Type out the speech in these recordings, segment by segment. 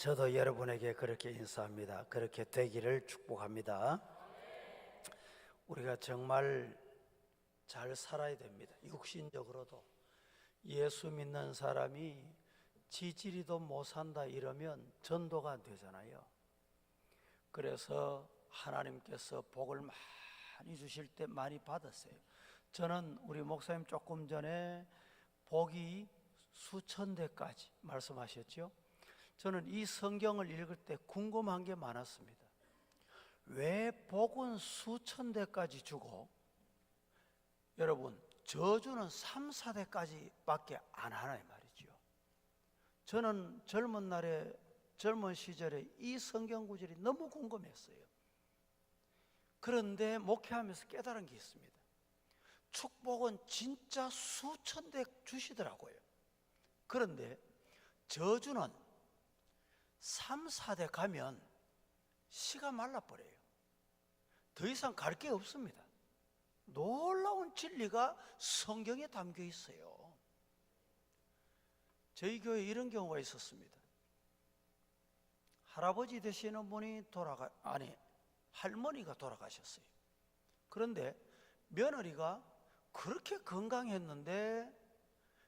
저도 여러분에게 그렇게 인사합니다. 그렇게 되기를 축복합니다. 우리가 정말 잘 살아야 됩니다. 육신적으로도. 예수 믿는 사람이 지지리도 못 산다 이러면 전도가 안 되잖아요. 그래서 하나님께서 복을 많이 주실 때 많이 받았어요. 저는 우리 목사님 조금 전에 복이 수천 대까지 말씀하셨죠. 저는 이 성경을 읽을 때 궁금한 게 많았습니다. 왜 복은 수천 대까지 주고 여러분 저주는 3, 4대까지 밖에 안 하나 이 말이죠. 저는 젊은 시절에 이 성경 구절이 너무 궁금했어요. 그런데 목회하면서 깨달은 게 있습니다. 축복은 진짜 수천 대 주시더라고요. 그런데 저주는 3, 4대 가면 씨가 말라버려요. 더 이상 갈 게 없습니다. 놀라운 진리가 성경에 담겨 있어요. 저희 교회에 이런 경우가 있었습니다. 할아버지 되시는 분이 할머니가 돌아가셨어요. 그런데 며느리가 그렇게 건강했는데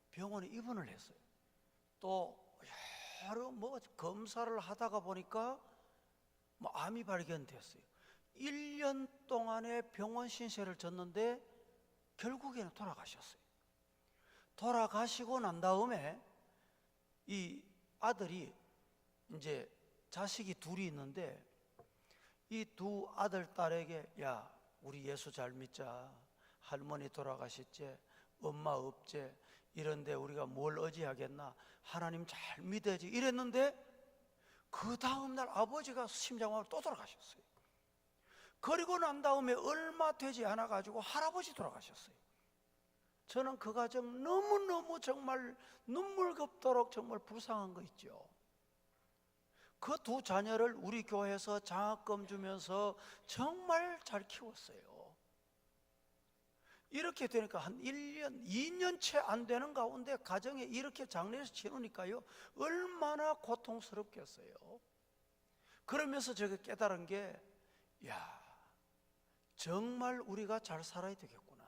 병원에 입원을 했어요. 또 여러 검사를 하다가 보니까 암이 발견됐어요. 1년 동안의 병원 신세를 졌는데 결국에는 돌아가셨어요. 돌아가시고 난 다음에 이 아들이 이제 자식이 둘이 있는데 이 두 아들 딸에게 야 우리 예수 잘 믿자. 할머니 돌아가셨지 엄마 없지 이런데 우리가 뭘 의지하겠나 하나님 잘 믿어야지 이랬는데 그 다음날 아버지가 심장마비로 또 돌아가셨어요. 그리고 난 다음에 얼마 되지 않아 가지고 할아버지 돌아가셨어요. 저는 그 가정 너무너무 정말 눈물겹도록 정말 불쌍한 거 있죠. 그 두 자녀를 우리 교회에서 장학금 주면서 정말 잘 키웠어요. 이렇게 되니까 한 1년, 2년 채 안 되는 가운데 가정에 이렇게 장례를 치르니까요 얼마나 고통스럽겠어요. 그러면서 제가 깨달은 게 야 정말 우리가 잘 살아야 되겠구나.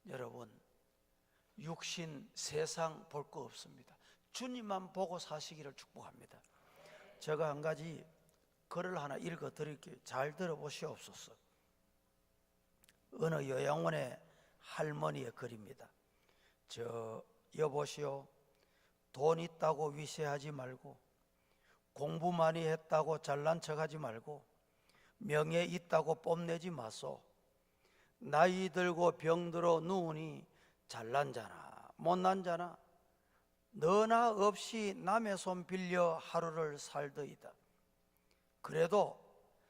여러분 육신 세상 볼 거 없습니다. 주님만 보고 사시기를 축복합니다. 제가 한 가지 글을 하나 읽어 드릴게요. 잘 들어보시옵소서. 어느 요양원의 할머니의 글입니다. 여보시오, 돈 있다고 위세하지 말고 공부 많이 했다고 잘난 척하지 말고 명예 있다고 뽐내지 마소. 나이 들고 병들어 누우니 잘난 자나 못난 자나 너나 없이 남의 손 빌려 하루를 살더이다. 그래도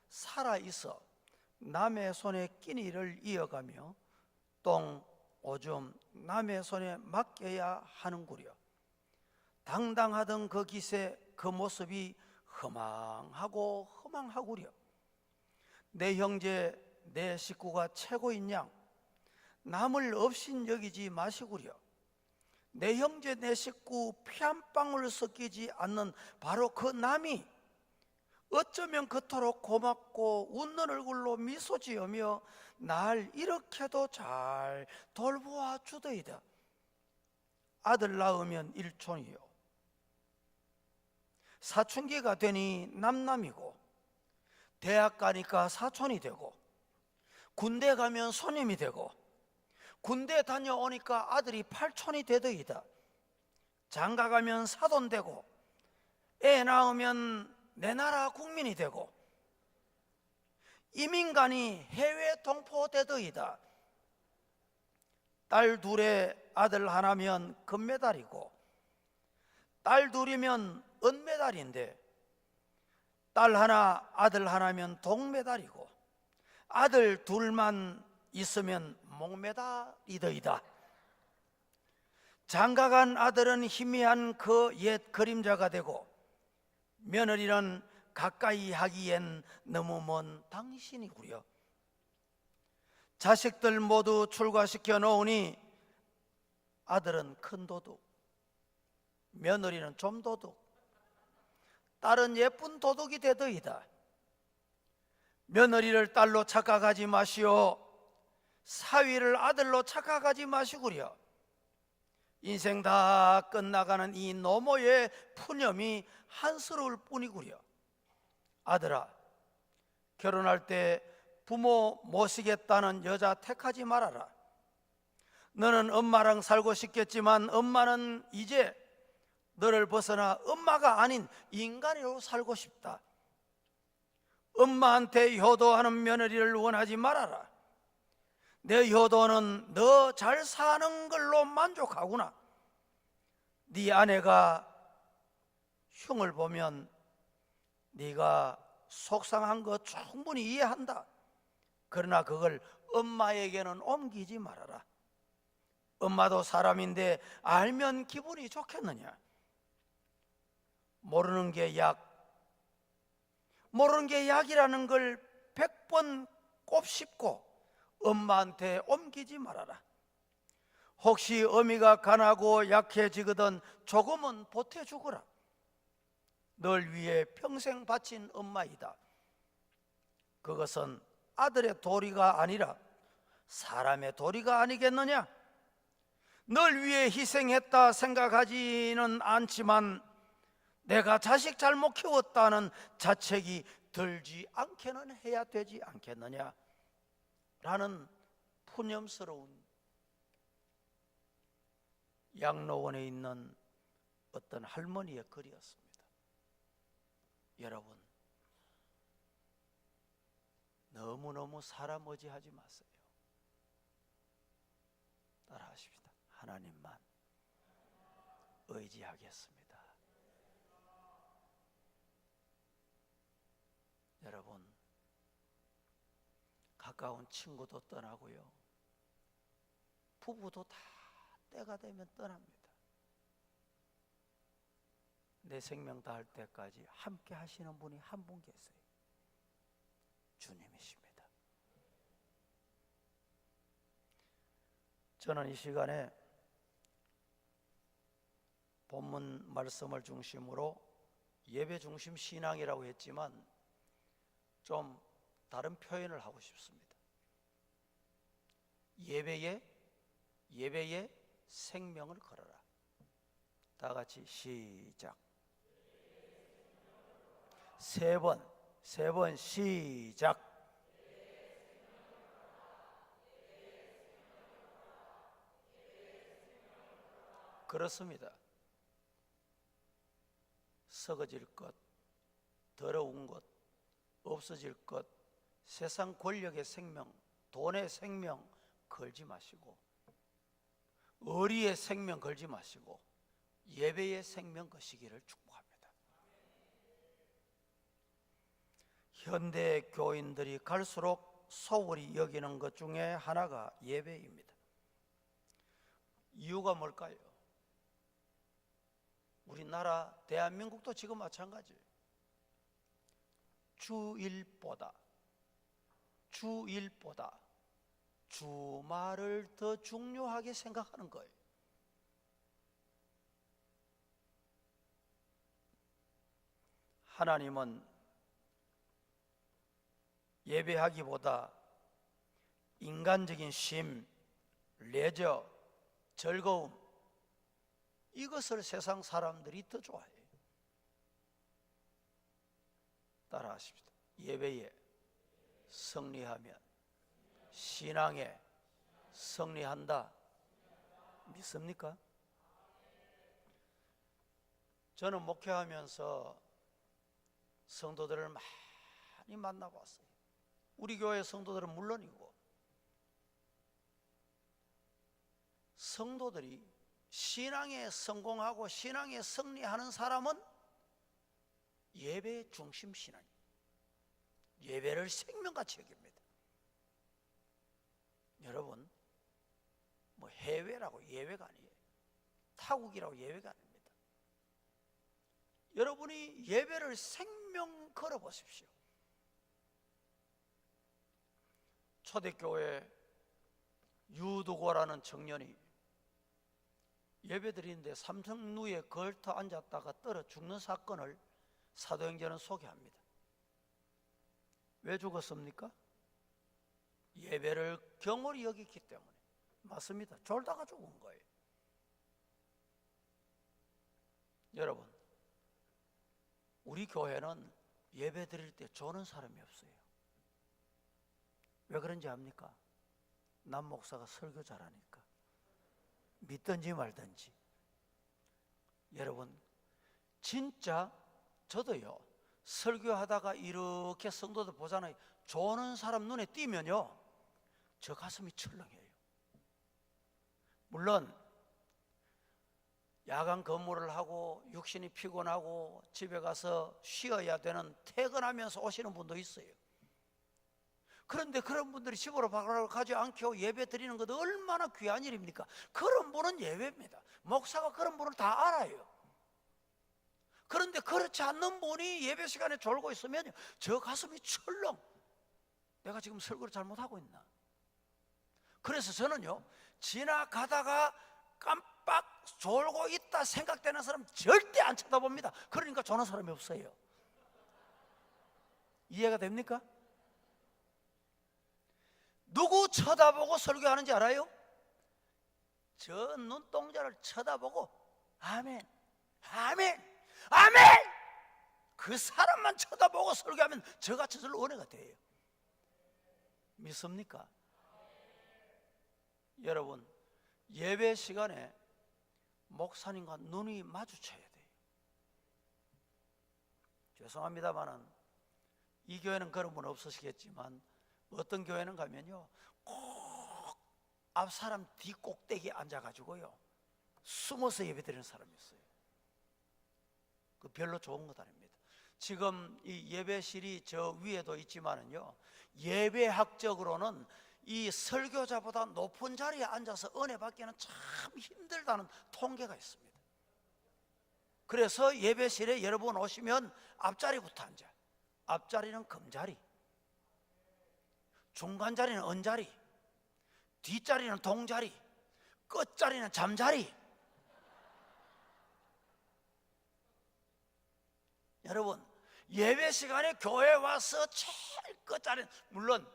살아있어 남의 손에 끼니를 이어가며 똥, 오줌 남의 손에 맡겨야 하는구려. 당당하던 그 기세 그 모습이 허망하구려. 내 형제 내 식구가 최고인 양 남을 없인 여기지 마시구려. 내 형제 내 식구 피 한 방울 섞이지 않는 바로 그 남이 어쩌면 그토록 고맙고 웃는 얼굴로 미소 지으며 날 이렇게도 잘 돌보아 주더이다. 아들 낳으면 일촌이요 사춘기가 되니 남남이고 대학 가니까 사촌이 되고 군대 가면 손님이 되고 군대 다녀오니까 아들이 팔촌이 되더이다. 장가 가면 사돈 되고 애 낳으면 내 나라 국민이 되고 이민 가니 해외 동포 되더이다. 딸 둘에 아들 하나면 금메달이고 딸 둘이면 은메달인데 딸 하나 아들 하나면 동메달이고 아들 둘만 있으면 목메달이더이다. 장가간 아들은 희미한 그 옛 그림자가 되고 며느리는 가까이 하기엔 너무 먼 당신이구려. 자식들 모두 출가시켜 놓으니 아들은 큰 도둑, 며느리는 좀 도둑, 딸은 예쁜 도둑이 되더이다. 며느리를 딸로 착각하지 마시오. 사위를 아들로 착각하지 마시구려. 인생 다 끝나가는 이 노모의 푸념이 한스러울 뿐이구려. 아들아, 결혼할 때 부모 모시겠다는 여자 택하지 말아라. 너는 엄마랑 살고 싶겠지만 엄마는 이제 너를 벗어나 엄마가 아닌 인간으로 살고 싶다. 엄마한테 효도하는 며느리를 원하지 말아라. 내 효도는 너 잘 사는 걸로 만족하구나. 네 아내가 흉을 보면 네가 속상한 거 충분히 이해한다. 그러나 그걸 엄마에게는 옮기지 말아라. 엄마도 사람인데 알면 기분이 좋겠느냐. 모르는 게 약이라는 걸 100번 꼽씹고 엄마한테 옮기지 말아라. 혹시 어미가 가나고 약해지거든 조금은 보태주거라. 널 위해 평생 바친 엄마이다. 그것은 아들의 도리가 아니라 사람의 도리가 아니겠느냐. 널 위해 희생했다 생각하지는 않지만 내가 자식 잘못 키웠다는 자책이 들지 않게는 해야 되지 않겠느냐 라는 푸념스러운 양로원에 있는 어떤 할머니의 글이었습니다. 여러분, 너무너무 사람 의지하지 마세요. 따라하십시다. 하나님만 의지하겠습니다. 여러분, 가까운 친구도 떠나고요, 부부도 다 때가 되면 떠납니다. 내 생명 다할 때까지 함께 하시는 분이 한 분 계세요. 주님이십니다. 저는 이 시간에 본문 말씀을 중심으로 예배 중심 신앙이라고 했지만 좀 다른 표현을 하고 싶습니다. 예배에 생명을 걸어라. 다 같이 시작. 세 번 시작. 그렇습니다. 썩어질 것, 더러운 것, 없어질 것, 세상 권력의 생명, 돈의 생명 걸지 마시고, 의리의 생명 걸지 마시고 예배의 생명 거시기를 축복합니다. 현대 교인들이 갈수록 소홀히 여기는 것 중에 하나가 예배입니다. 이유가 뭘까요? 우리나라 대한민국도 지금 마찬가지예요. 주일보다 주말을 더 중요하게 생각하는 거예요. 하나님은 예배하기보다 인간적인 쉼, 레저, 즐거움, 이것을 세상 사람들이 더 좋아해요. 따라하십시다. 예배에 승리하면 신앙에 승리한다. 믿습니까? 저는 목회하면서 성도들을 많이 만나봤어요. 우리 교회 성도들은 물론이고, 성도들이 신앙에 성공하고 신앙에 승리하는 사람은 예배 중심 신앙이에요. 예배를 생명같이 여깁니다. 여러분, 뭐 해외라고 예배가 아니에요. 타국이라고 예배가 아닙니다. 여러분이 예배를 생명 걸어보십시오. 초대교회 유두고라는 청년이 예배드리는데 삼성루에 걸터 앉았다가 떨어 죽는 사건을 사도행전은 소개합니다. 왜 죽었습니까? 예배를 경홀히 여겼기 때문에. 맞습니다. 졸다가 죽은 거예요. 여러분, 우리 교회는 예배 드릴 때 조는 사람이 없어요. 왜 그런지 압니까? 남 목사가 설교 잘하니까. 믿든지 말든지. 여러분, 진짜 저도요, 설교하다가 이렇게 성도들 보잖아요. 조는 사람 눈에 띄면요, 저 가슴이 철렁해요. 물론 야간 근무를 하고 육신이 피곤하고 집에 가서 쉬어야 되는, 퇴근하면서 오시는 분도 있어요. 그런데 그런 분들이 집으로 가지 않고 예배 드리는 것도 얼마나 귀한 일입니까? 그런 분은 예배입니다. 목사가 그런 분을 다 알아요. 그런데 그렇지 않는 분이 예배 시간에 졸고 있으면 저 가슴이 철렁. 내가 지금 설교를 잘못하고 있나? 그래서 저는요, 지나가다가 깜빡 졸고 있다 생각되는 사람 절대 안 쳐다봅니다. 그러니까 조는 사람이 없어요. 이해가 됩니까? 누구 쳐다보고 설교하는지 알아요? 저 눈동자를 쳐다보고 아멘, 아멘, 아멘! 그 사람만 쳐다보고 설교하면 저같이 절로 은혜가 돼요. 믿습니까? 여러분, 예배 시간에 목사님과 눈이 마주쳐야 돼요. 죄송합니다만은 이 교회는 그런 분 없으시겠지만 어떤 교회는 가면요, 꼭 앞 사람 뒤 꼭대기에 앉아가지고요, 숨어서 예배 드리는 사람이 있어요. 그 별로 좋은 것 아닙니다. 지금 이 예배실이 저 위에도 있지만은요, 예배학적으로는 이 설교자보다 높은 자리에 앉아서 은혜 받기는 참 힘들다는 통계가 있습니다. 그래서 예배실에 여러분 오시면 앞자리부터 앉아. 앞자리는 금자리, 중간자리는 은자리, 뒷자리는 동자리, 끝자리는 잠자리. 여러분, 예배 시간에 교회 와서 제일 끝자리는, 물론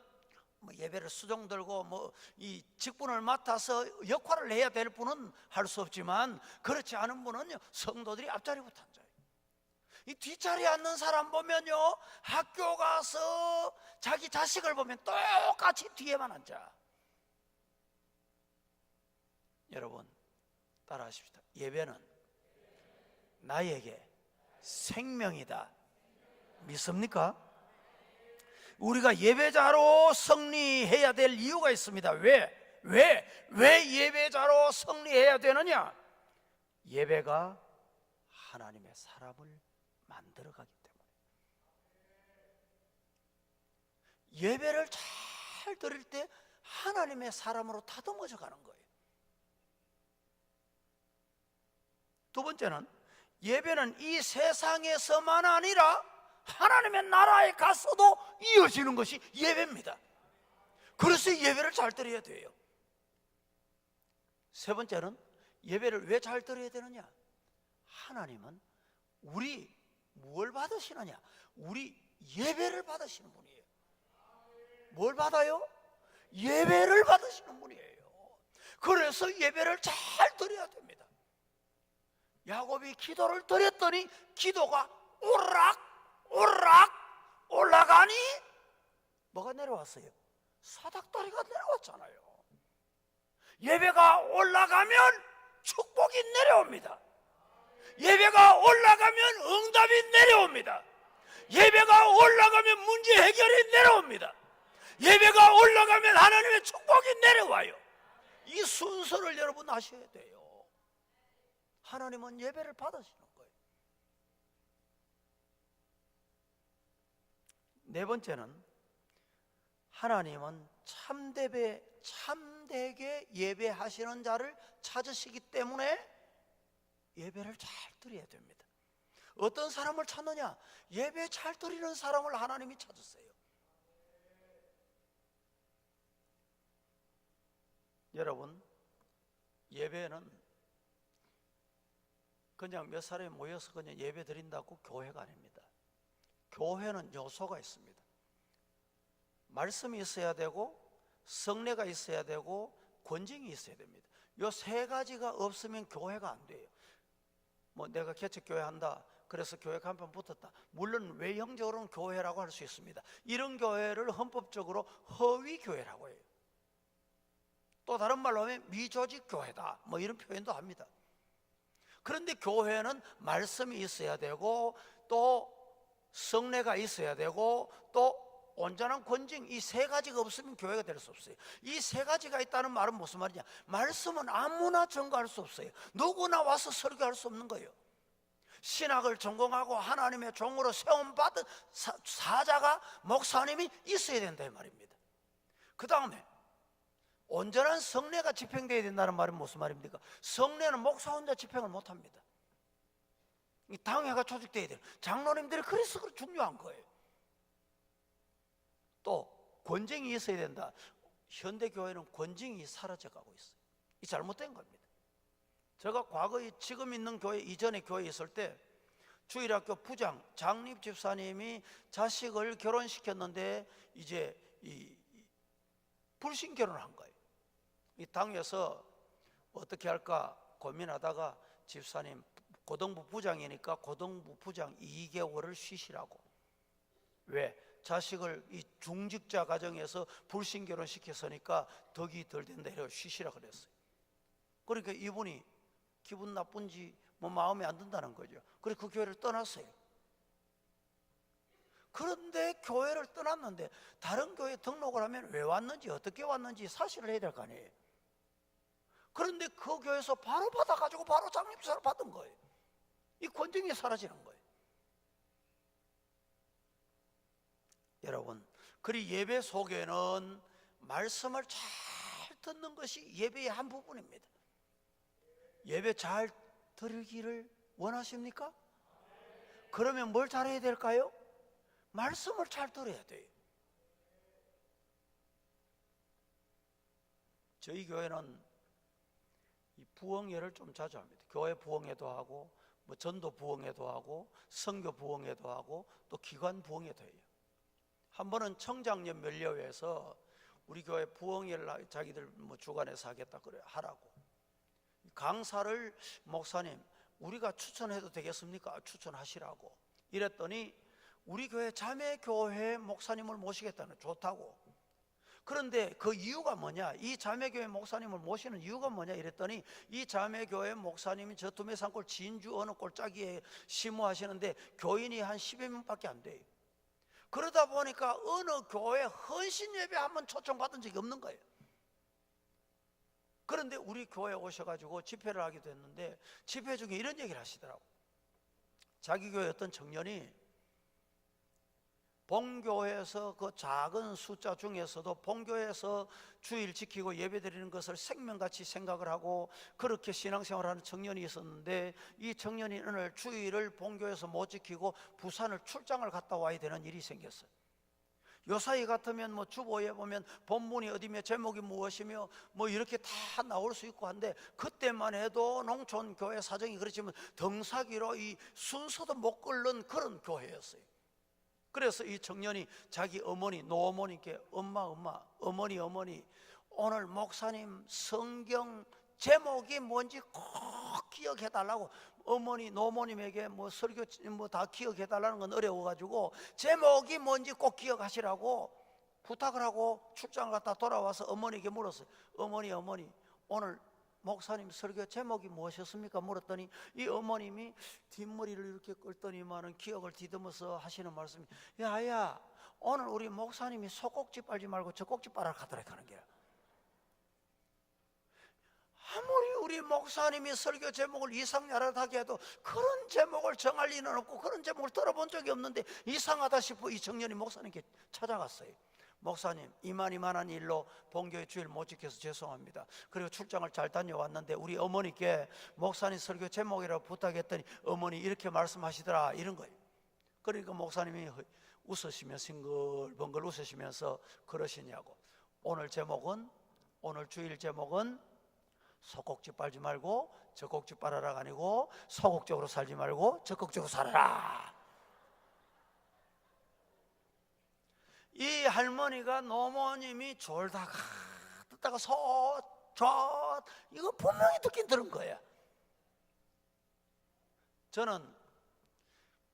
뭐 예배를 수종 들고 뭐 이 직분을 맡아서 역할을 해야 될 분은 할 수 없지만, 그렇지 않은 분은요, 성도들이 앞자리부터 앉아요. 이 뒷자리에 앉는 사람 보면요, 학교 가서 자기 자식을 보면 똑같이 뒤에만 앉아. 여러분, 따라하십시다. 예배는 나에게 생명이다. 믿습니까? 우리가 예배자로 승리해야 될 이유가 있습니다. 왜 예배자로 승리해야 되느냐? 예배가 하나님의 사람을 만들어가기 때문에. 예배를 잘 드릴 때 하나님의 사람으로 다듬어져 가는 거예요. 두 번째는, 예배는 이 세상에서만 아니라 하나님의 나라에 가서도 이어지는 것이 예배입니다. 그래서 예배를 잘 드려야 돼요. 세 번째는, 예배를 왜 잘 드려야 되느냐? 하나님은 우리 뭘 받으시느냐? 우리 예배를 받으시는 분이에요. 뭘 받아요? 예배를 받으시는 분이에요. 그래서 예배를 잘 드려야 됩니다. 야곱이 기도를 드렸더니 기도가 오르락 올라가니 뭐가 내려왔어요? 사닥다리가 내려왔잖아요. 예배가 올라가면 축복이 내려옵니다. 예배가 올라가면 응답이 내려옵니다. 예배가 올라가면 문제 해결이 내려옵니다. 예배가 올라가면 하나님의 축복이 내려와요. 이 순서를 여러분 아셔야 돼요. 하나님은 예배를 받으시는 거예요. 네 번째는, 하나님은 참되게 예배하시는 자를 찾으시기 때문에 예배를 잘 드려야 됩니다. 어떤 사람을 찾느냐? 예배 잘 드리는 사람을 하나님이 찾으세요. 여러분, 예배는 그냥 몇 사람이 모여서 그냥 예배 드린다고 교회가 아닙니다. 교회는 요소가 있습니다. 말씀이 있어야 되고, 성례가 있어야 되고, 권징이 있어야 됩니다. 요 세 가지가 없으면 교회가 안 돼요. 뭐 내가 개척교회 한다, 그래서 교회 간판 붙었다, 물론 외형적으로는 교회라고 할 수 있습니다. 이런 교회를 헌법적으로 허위교회라고 해요. 또 다른 말로 하면 미조직 교회다, 뭐 이런 표현도 합니다. 그런데 교회는 말씀이 있어야 되고, 또 성례가 있어야 되고, 또 온전한 권징, 이 세 가지가 없으면 교회가 될 수 없어요. 이 세 가지가 있다는 말은 무슨 말이냐? 말씀은 아무나 전가할 수 없어요. 누구나 와서 설교할 수 없는 거예요. 신학을 전공하고 하나님의 종으로 세움받은 사자가, 목사님이 있어야 된다 이 말입니다. 그 다음에 온전한 성례가 집행되어야 된다는 말은 무슨 말입니까? 성례는 목사 혼자 집행을 못합니다. 이 당회가 조직되어야 돼요. 장로님들이 그래서 중요한 거예요. 또 권징이 있어야 된다. 현대교회는 권징이 사라져가고 있어요. 이 잘못된 겁니다. 제가 과거에 지금 있는 교회 이전의 교회에 있을 때 주일학교 부장 장립 집사님이 자식을 결혼시켰는데 이제 불신 결혼을 한 거예요. 이 당에서 어떻게 할까 고민하다가 집사님 고등부 부장이니까 고등부 부장 2개월을 쉬시라고. 왜? 자식을 이 중직자 가정에서 불신 결혼시켰으니까 덕이 덜 된다 해서 쉬시라 그랬어요. 그러니까 이분이 기분 나쁜지 뭐 마음에 안 든다는 거죠. 그래서 그 교회를 떠났어요. 그런데 교회를 떠났는데 다른 교회에 등록을 하면 왜 왔는지, 어떻게 왔는지 사실을 해야 될 거 아니에요. 그런데 그 교회에서 바로 받아가지고 바로 장립사를 받은 거예요. 이 권징이 사라지는 거예요. 여러분, 그리 예배 속에는 말씀을 잘 듣는 것이 예배의 한 부분입니다. 예배 잘 드리기를 원하십니까? 그러면 뭘 잘해야 될까요? 말씀을 잘 들어야 돼요. 저희 교회는 이 부흥회를 좀 자주 합니다. 교회 부흥회도 하고, 뭐 전도 부흥회도 하고, 선교 부흥회도 하고, 또 기관 부흥회도 해요. 한 번은 청장년 면려회에서 우리 교회 부흥회를 자기들 뭐 주관해서 하겠다 그래 하라고. 강사를 목사님 우리가 추천해도 되겠습니까? 추천하시라고. 이랬더니 우리 교회 자매교회 목사님을 모시겠다는, 좋다고. 그런데 그 이유가 뭐냐, 이 자매교회 목사님을 모시는 이유가 뭐냐 이랬더니 이 자매교회 목사님이 저 두메산골 진주 어느 골짜기에 심호하시는데 교인이 한 10여 명밖에 안 돼요. 그러다 보니까 어느 교회 헌신 예배 한번 초청받은 적이 없는 거예요. 그런데 우리 교회에 오셔가지고 집회를 하게 됐는데 집회 중에 이런 얘기를 하시더라고. 자기 교회 어떤 청년이 본교회에서 그 작은 숫자 중에서도 본교회에서 주일 지키고 예배드리는 것을 생명같이 생각을 하고 그렇게 신앙생활하는 청년이 있었는데, 이 청년이 오늘 주일을 본교회에서 못 지키고 부산을 출장을 갔다 와야 되는 일이 생겼어요. 요사이 같으면 뭐 주보에 보면 본문이 어디며 제목이 무엇이며 뭐 이렇게 다 나올 수 있고 한데, 그때만 해도 농촌 교회 사정이 그렇지만 등사기로 이 순서도 못 끓는 그런 교회였어요. 그래서 이 청년이 자기 어머니, 노어머니께 어머니 오늘 목사님 성경 제목이 뭔지 꼭 기억해 달라고. 어머니, 노모님에게 뭐 설교 뭐 다 기억해 달라는 건 어려워가지고 제목이 뭔지 꼭 기억하시라고 부탁을 하고 출장을 갔다 돌아와서 어머니에게 물었어요. 어머니 오늘 목사님 설교 제목이 무엇이었습니까? 물었더니 이 어머님이 뒷머리를 이렇게 끌더니만은 기억을 뒤듬어서 하시는 말씀이, 야야 오늘 우리 목사님이 소꼭지 빨지 말고 젖꼭지 빨아 가더라 하는 게야. 아무리 우리 목사님이 설교 제목을 이상야릇하게 해도 그런 제목을 정할 리는 없고 그런 제목을 들어본 적이 없는데 이상하다 싶어 이 청년이 목사님께 찾아갔어요. 목사님, 이만한 일로 본교회 주일 못 지켜서 죄송합니다. 그리고 출장을 잘 다녀왔는데 우리 어머니께 목사님 설교 제목이라고 부탁했더니 어머니 이렇게 말씀하시더라, 이런 거예요. 그러니까 목사님이 웃으시면서 싱글벙글 웃으시면서 그러시냐고. 오늘 주일 제목은 소꼭지 빨지 말고 젖꼭지 빨아라가 아니고 소극적으로 살지 말고 적극적으로 살아라. 이 할머니가 노모님이 졸다가 듣다가 이거 분명히 듣긴 들은 거야. 저는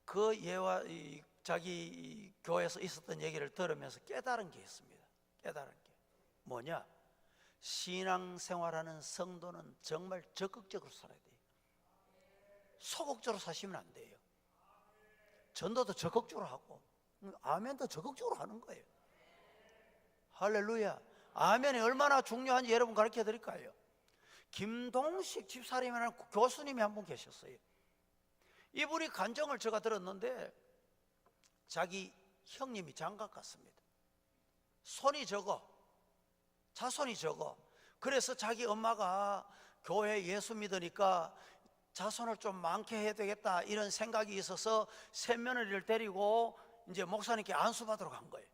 그 예와 자기 교회에서 있었던 얘기를 들으면서 깨달은 게 있습니다. 깨달은 게 뭐냐? 신앙생활하는 성도는 정말 적극적으로 살아야 돼요. 소극적으로 사시면 안 돼요. 전도도 적극적으로 하고 아멘도 적극적으로 하는 거예요. 할렐루야. 아멘이 얼마나 중요한지 여러분 가르쳐 드릴까요? 김동식 집사님이라는 교수님이 한 분 계셨어요. 이분이 간증을 제가 들었는데 자기 형님이 장갑 같습니다. 손이 적어, 자손이 적어. 그래서 자기 엄마가 교회 예수 믿으니까 자손을 좀 많게 해야 되겠다 이런 생각이 있어서 새며느리를 데리고 이제 목사님께 안수받으러 간 거예요.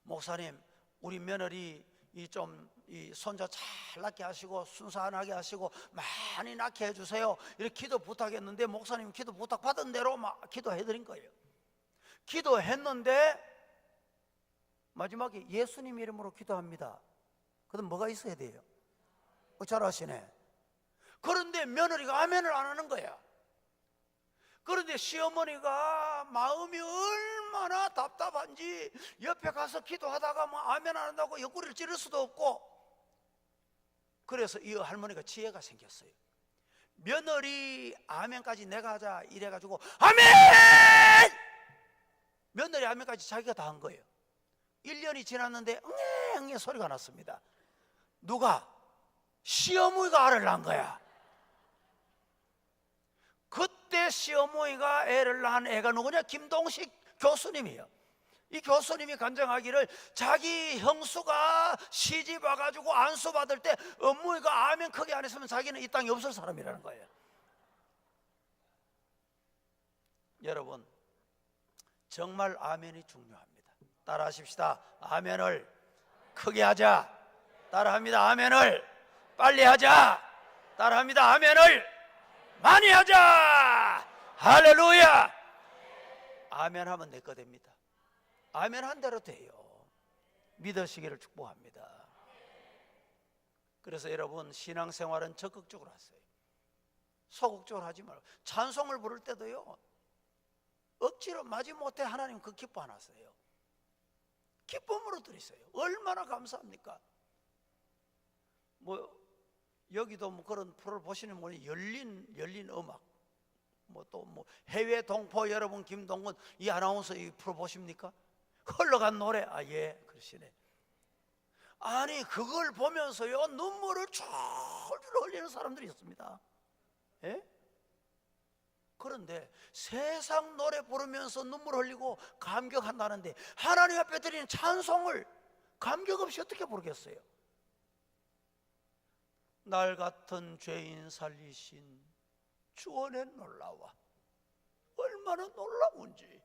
목사님, 우리 며느리 이 손자 잘 낳게 하시고 순산하게 하시고 많이 낳게 해주세요. 이렇게 기도 부탁했는데 목사님 기도 부탁 받은 대로 막 기도해드린 거예요. 기도했는데 마지막에 예수님 이름으로 기도합니다. 그럼 뭐가 있어야 돼요? 잘 아시네. 그런데 며느리가 아멘을 안 하는 거야. 그런데 시어머니가 마음이 얼마나 답답한지 옆에 가서 기도하다가 뭐 아멘 안 한다고 옆구리를 찌를 수도 없고, 그래서 이 할머니가 지혜가 생겼어요. 며느리 아멘까지 내가 하자 이래가지고 아멘! 며느리 아멘까지 자기가 다 한 거예요. 1년이 지났는데 응애 소리가 났습니다. 누가? 시어머니가 알을 낳은 거야. 그때 시어머니가 애를 낳은 애가 누구냐? 김동식 교수님이에요. 이 교수님이 간증하기를 자기 형수가 시집 와가지고 안수 받을 때 어머니가 아멘 크게 안 했으면 자기는 이 땅에 없을 사람이라는 거예요. 여러분, 정말 아멘이 중요합니다. 따라 하십시다. 아멘을 크게 하자. 따라합니다. 아멘을 빨리 하자. 따라합니다. 아멘을 많이 하자. 할렐루야. 아멘 하면 내 거 됩니다. 아멘 한 대로 돼요. 믿으시기를 축복합니다. 그래서 여러분, 신앙생활은 적극적으로 하세요. 소극적으로 하지 말고. 찬송을 부를 때도요, 억지로 마지못해 하나님 그 기뻐 안 하세요. 기쁨으로 드리세요. 얼마나 감사합니까? 여기도 그런 프로를 보시는 분이 열린 음악, 또 해외 동포 여러분, 김동근 이 아나운서 이 프로 보십니까? 흘러간 노래, 예, 그러시네. 아니, 그걸 보면서요, 눈물을 졸졸 흘리는 사람들이 있습니다. 예? 그런데 세상 노래 부르면서 눈물 흘리고 감격한다는데 하나님 앞에 드리는 찬송을 감격 없이 어떻게 부르겠어요? 날 같은 죄인 살리신 주 은혜 놀라워. 얼마나 놀라운지.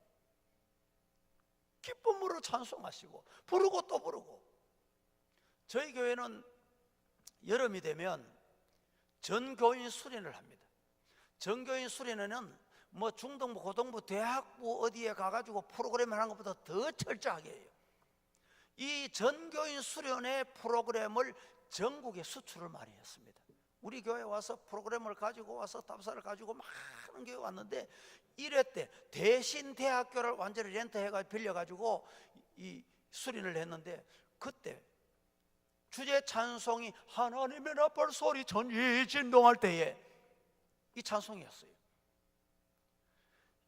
기쁨으로 찬송하시고 부르고 또 부르고. 저희 교회는 여름이 되면 전교인 수련을 합니다. 전교인 수련회는 중등부, 고등부, 대학부 어디에 가가지고 프로그램을 하는 것보다 더 철저하게 해요. 이 전교인 수련회 프로그램을 전국에 수출을 많이 했습니다. 우리 교회에 와서 프로그램을 가지고 와서 답사를 가지고 많은 교회 왔는데 1회 때 대신 대학교를 완전히 렌트해가지고 빌려가지고 이 수련을 했는데, 그때 주제 찬송이 하나님의 나팔 소리 전이 진동할 때에 이 찬송이었어요.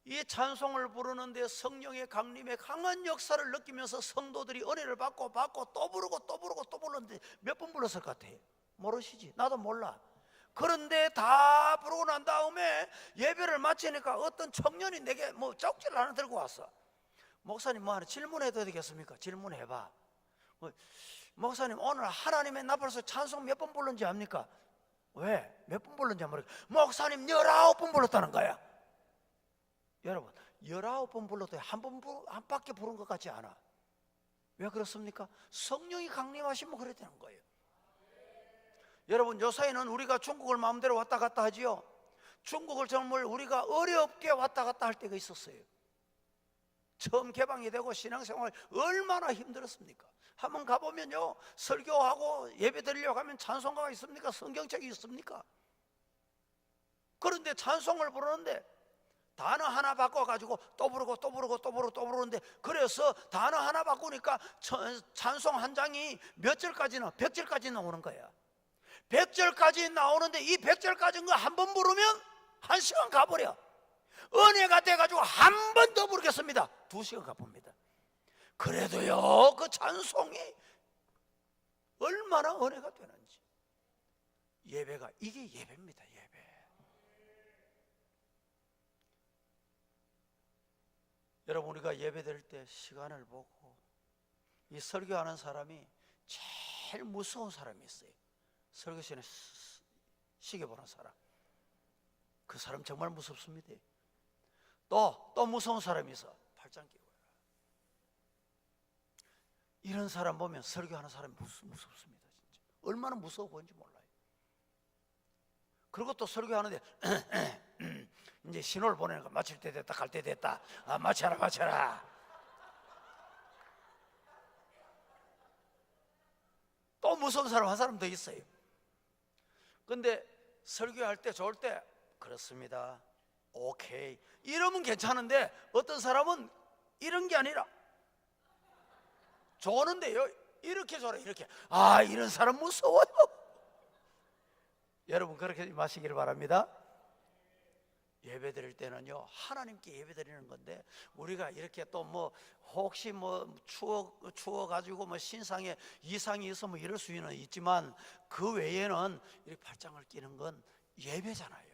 이 찬송을 부르는데 성령의 강림의 강한 역사를 느끼면서 성도들이 은혜를 받고 또 부르고 또 부르는데 몇 번 불렀을 것 같아요. 모르시지? 나도 몰라. 그런데 다 부르고 난 다음에 예배를 마치니까 어떤 청년이 내게 쪽지를 하나 들고 왔어. 목사님, 하나 질문해도 되겠습니까? 질문해봐. 목사님, 오늘 하나님의 나팔소 찬송 몇 번 불렀는지 압니까? 왜? 몇 번 불렀는지 모르겠어. 목사님 19번 불렀다는 거야. 여러분, 19번 불러도 한 밖에 부른 것 같지 않아. 왜 그렇습니까? 성령이 강림하시면 그래야 되는 거예요. 여러분, 요사이는 우리가 중국을 마음대로 왔다 갔다 하지요. 중국을 정말 우리가 어렵게 왔다 갔다 할 때가 있었어요. 처음 개방이 되고 신앙생활 얼마나 힘들었습니까? 한번 가보면요, 설교하고 예배 드리려고 하면 찬송가가 있습니까? 성경책이 있습니까? 그런데 찬송을 부르는데 단어 하나 바꿔가지고 또 부르고 또 부르고 또 부르고 또 부르는데, 그래서 단어 하나 바꾸니까 찬송 한 장이 몇 절까지나 100절까지 나오는 거야. 100절까지 나오는데 이 100절까지 거 한 번 부르면 1시간 가버려. 은혜가 돼가지고 한 번 더 부르겠습니다. 2시간 가봅니다. 그래도요, 그 찬송이 얼마나 은혜가 되는지. 예배가, 이게 예배입니다. 예배. 여러분, 우리가 예배 드릴 때 시간을 보고, 이 설교하는 사람이 제일 무서운 사람이 있어요. 설교 시간에 시계 보는 사람. 그 사람 정말 무섭습니다. 또 무서운 사람이 있어. 팔짱 끼고. 이런 사람 보면 설교하는 사람이 무섭습니다. 진짜. 얼마나 무서워 보이는지 몰라요. 그리고 또 설교하는데 이제 신호를 보내는 거, 마칠 때 됐다, 갈 때 됐다. 아, 마쳐라. 또 무서운 사람 한 사람 더 있어요. 근데 설교할 때 좋을 때 그렇습니다, 오케이 이러면 괜찮은데, 어떤 사람은 이런 게 아니라 좋는데요, 이렇게 줘라, 이렇게. 아, 이런 사람 무서워요. 여러분, 그렇게 마시기를 바랍니다. 예배 드릴 때는요, 하나님께 예배 드리는 건데, 우리가 이렇게 또 뭐 혹시 뭐 추워 가지고 뭐 신상에 이상이 있어 뭐 이럴 수는 있지만, 그 외에는 이렇게 팔짱을 끼는 건 예배잖아요.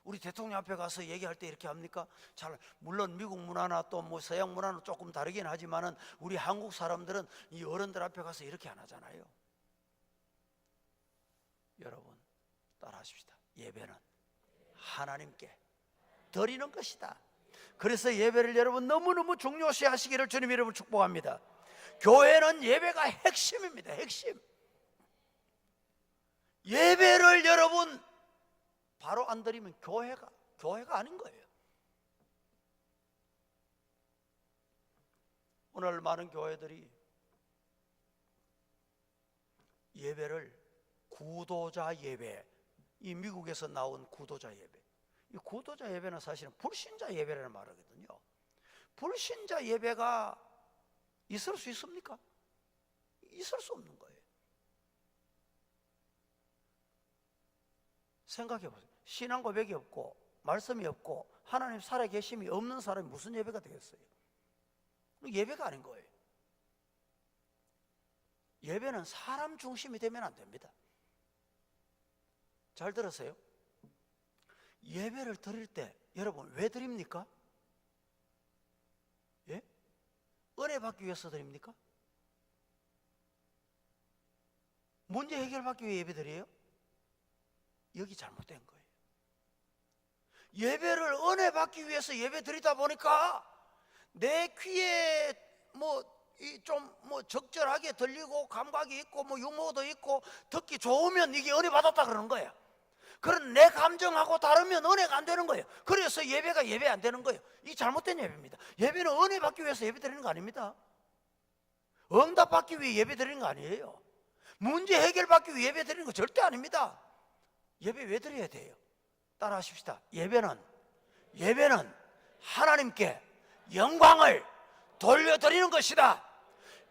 우리 대통령 앞에 가서 얘기할 때 이렇게 합니까? 잘, 물론 미국 문화나 또 뭐 서양 문화는 조금 다르긴 하지만은 우리 한국 사람들은 이 어른들 앞에 가서 이렇게 안 하잖아요. 여러분, 따라하십시다. 예배는 하나님께 드리는 것이다. 그래서 예배를 여러분 너무너무 중요시 하시기를 주님 이름으로 축복합니다. 교회는 예배가 핵심입니다. 핵심. 예배를 여러분 바로 안 드리면 교회가 아닌 거예요. 오늘 많은 교회들이 예배를 구도자 예배, 이 미국에서 나온 구도자 예배, 이 구도자 예배는 사실은 불신자 예배라는 말이거든요. 불신자 예배가 있을 수 있습니까? 있을 수 없는 거예요. 생각해 보세요. 신앙 고백이 없고 말씀이 없고 하나님 살아계심이 없는 사람이 무슨 예배가 되겠어요? 예배가 아닌 거예요. 예배는 사람 중심이 되면 안 됩니다. 잘 들으세요. 예배를 드릴 때 여러분 왜 드립니까? 예? 은혜 받기 위해서 드립니까? 문제 해결받기 위해 예배 드려요? 여기 잘못된 거예요. 예배를 은혜 받기 위해서 예배 드리다 보니까 내 귀에 좀 적절하게 들리고 감각이 있고 유머도 있고 듣기 좋으면 이게 은혜 받았다 그러는 거예요. 그런 내 감정하고 다르면 은혜가 안 되는 거예요. 그래서 예배가 예배 안 되는 거예요. 이 잘못된 예배입니다. 예배는 은혜 받기 위해서 예배 드리는 거 아닙니다. 응답 받기 위해 예배 드리는 거 아니에요. 문제 해결 받기 위해 예배 드리는 거 절대 아닙니다. 예배 왜 드려야 돼요? 따라 하십시다. 예배는 하나님께 영광을 돌려드리는 것이다.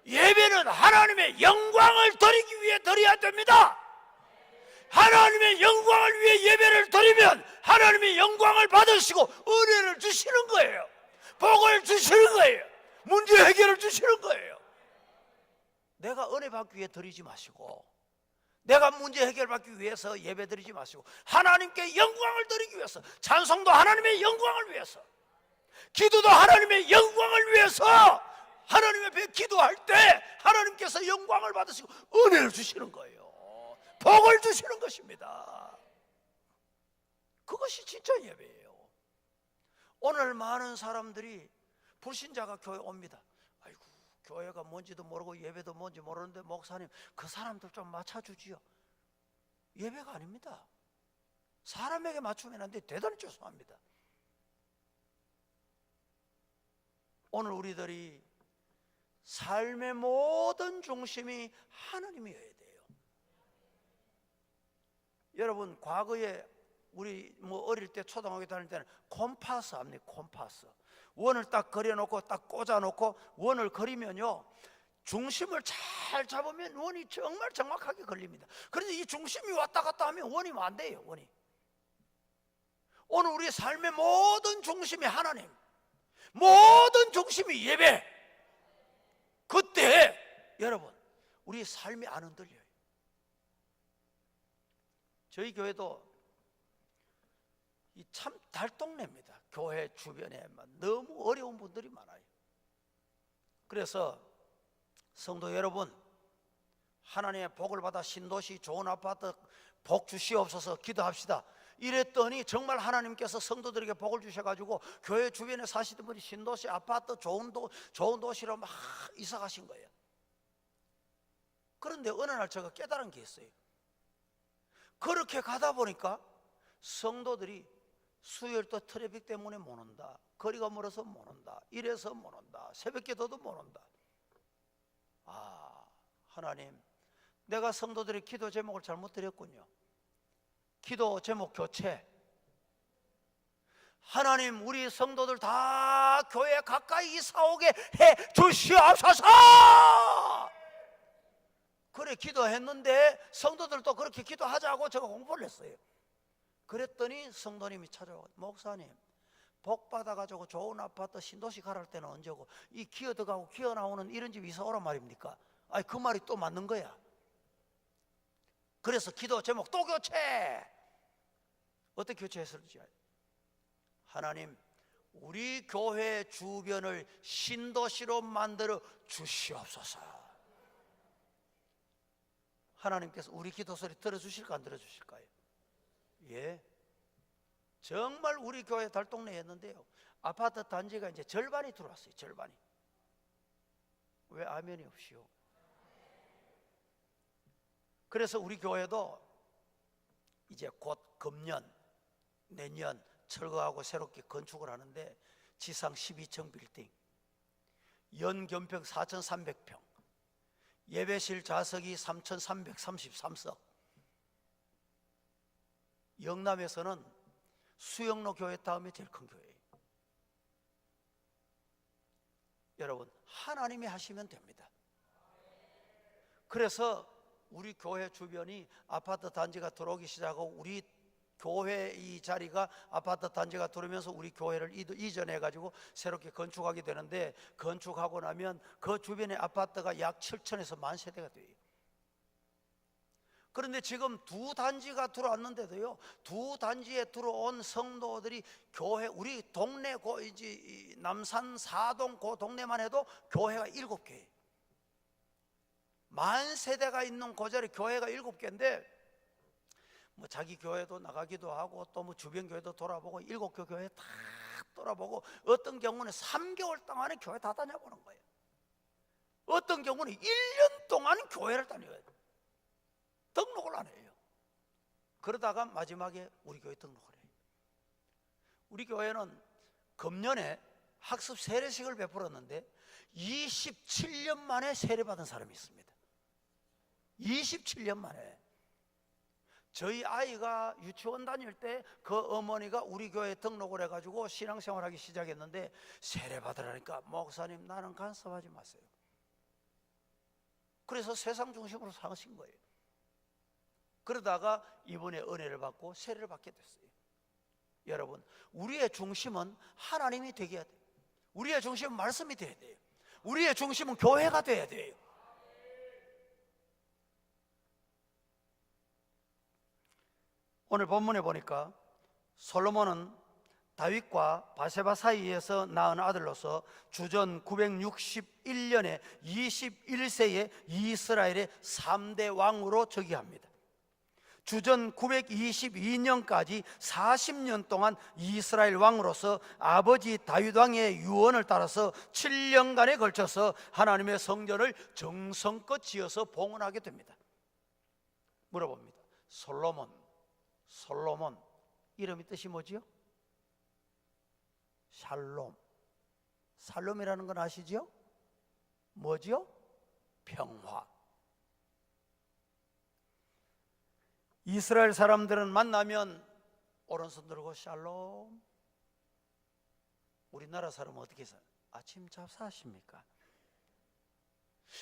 예배는 하나님의 영광을 드리기 위해 드려야 됩니다. 하나님의 영광을 위해 예배를 드리면 하나님의 영광을 받으시고 은혜를 주시는 거예요. 복을 주시는 거예요. 문제 해결을 주시는 거예요. 내가 은혜 받기 위해 드리지 마시고, 내가 문제 해결받기 위해서 예배 드리지 마시고, 하나님께 영광을 드리기 위해서, 찬송도 하나님의 영광을 위해서, 기도도 하나님의 영광을 위해서 하나님 앞에 기도할 때 하나님께서 영광을 받으시고 은혜를 주시는 거예요. 복을 주시는 것입니다. 그것이 진짜 예배예요. 오늘 많은 사람들이 불신자가 교회 옵니다. 아이고, 교회가 뭔지도 모르고 예배도 뭔지 모르는데 목사님 그 사람들 좀 맞춰주지요. 예배가 아닙니다. 사람에게 맞추면 안 돼. 대단히 죄송합니다. 오늘 우리들이 삶의 모든 중심이 하나님이어야 돼요. 여러분, 과거에 우리 어릴 때 초등학교 다닐 때는 콤파스 압니까? 콤파스. 원을 딱 그려놓고 딱 꽂아놓고 원을 그리면요, 중심을 잘 잡으면 원이 정말 정확하게 걸립니다. 그런데 이 중심이 왔다 갔다 하면 원이 안 돼요. 원이. 오늘 우리 삶의 모든 중심이 하나님, 모든 중심이 예배. 그때 여러분, 우리 삶이 안 흔들려요. 저희 교회도 이 참 달동네입니다. 교회 주변에 너무 어려운 분들이 많아요. 그래서 성도 여러분, 하나님의 복을 받아 신도시 좋은 아파트 복 주시옵소서 기도합시다. 이랬더니 정말 하나님께서 성도들에게 복을 주셔가지고 교회 주변에 사시던 분이 신도시 아파트 좋은 도시로 막 이사 가신 거예요. 그런데 어느 날 제가 깨달은 게 있어요. 그렇게 가다 보니까 성도들이 수요일도 트래픽 때문에 못 온다, 거리가 멀어서 못 온다, 이래서 못 온다, 새벽기도도 못 온다. 아, 하나님, 내가 성도들의 기도 제목을 잘못 드렸군요. 기도 제목 교체. 하나님, 우리 성도들 다 교회 가까이 이사 오게 해 주시옵소서. 그래 기도했는데 성도들도 그렇게 기도하자고 제가 공부를 했어요. 그랬더니 성도님이 찾아오고, 목사님, 복 받아가지고 좋은 아파트 신도시 가랄 때는 언제고 이 기어 들어가고 기어 나오는 이런 집 이사 오란 말입니까? 아니, 그 말이 또 맞는 거야. 그래서 기도 제목 또 교체. 어떻게 교체했을지. 하나님, 우리 교회 주변을 신도시로 만들어 주시옵소서. 하나님께서 우리 기도 소리 들어주실까 안 들어주실까요? 예, 정말 우리 교회 달동네에 했는데요, 아파트 단지가 이제 절반이 들어왔어요. 절반이. 왜 아멘이 없이요? 그래서 우리 교회도 이제 곧 금년 내년 철거하고 새롭게 건축을 하는데, 지상 12층 빌딩, 연견평 4,300평, 예배실 좌석이 3,333석. 영남에서는 수영로 교회 다음에 제일 큰 교회예요. 여러분, 하나님이 하시면 됩니다. 그래서 우리 교회 주변이 아파트 단지가 들어오기 시작하고, 우리 교회 이 자리가 아파트 단지가 들어오면서 우리 교회를 이전해 가지고 새롭게 건축하게 되는데, 건축하고 나면 그 주변의 아파트가 약 7천에서 10,000세대가 돼요. 그런데 지금 두 단지가 들어왔는데도요, 두 단지에 들어온 성도들이 교회, 우리 동네 남산 4동 그 동네만 해도 교회가 7개, 10,000세대가 있는 그 자리 교회가 7개인데, 뭐 자기 교회도 나가기도 하고 또 뭐 주변 교회도 돌아보고 7개 교회 다 돌아보고, 어떤 경우는 3개월 동안에 교회 다 다녀보는 거예요. 어떤 경우는 1년 동안 교회를 다녀야 돼요. 등록을 안 해요. 그러다가 마지막에 우리 교회 등록을 해요. 우리 교회는 금년에 학습 세례식을 베풀었는데 27년 만에 세례받은 사람이 있습니다. 27년 만에. 저희 아이가 유치원 다닐 때 그 어머니가 우리 교회에 등록을 해가지고 신앙생활하기 시작했는데, 세례받으라니까 목사님 나는 간섭하지 마세요. 그래서 세상 중심으로 사신 거예요. 그러다가 이번에 은혜를 받고 세례를 받게 됐어요. 여러분, 우리의 중심은 하나님이 되게 해야 돼요. 우리의 중심은 말씀이 돼야 돼요. 우리의 중심은 교회가 돼야 돼요. 오늘 본문에 보니까 솔로몬은 다윗과 바세바 사이에서 낳은 아들로서 주전 961년에 21세에 이스라엘의 3대 왕으로 즉위합니다. 주전 922년까지 40년 동안 이스라엘 왕으로서 아버지 다윗 왕의 유언을 따라서 7년간에 걸쳐서 하나님의 성전을 정성껏 지어서 봉헌하게 됩니다. 물어봅니다. 솔로몬 이름이 뜻이 뭐지요? 샬롬, 살롬이라는 건 아시죠? 뭐죠? 평화. 이스라엘 사람들은 만나면 오른손 들고 샬롬. 우리나라 사람은 어떻게 해서 아침 잡사십니까?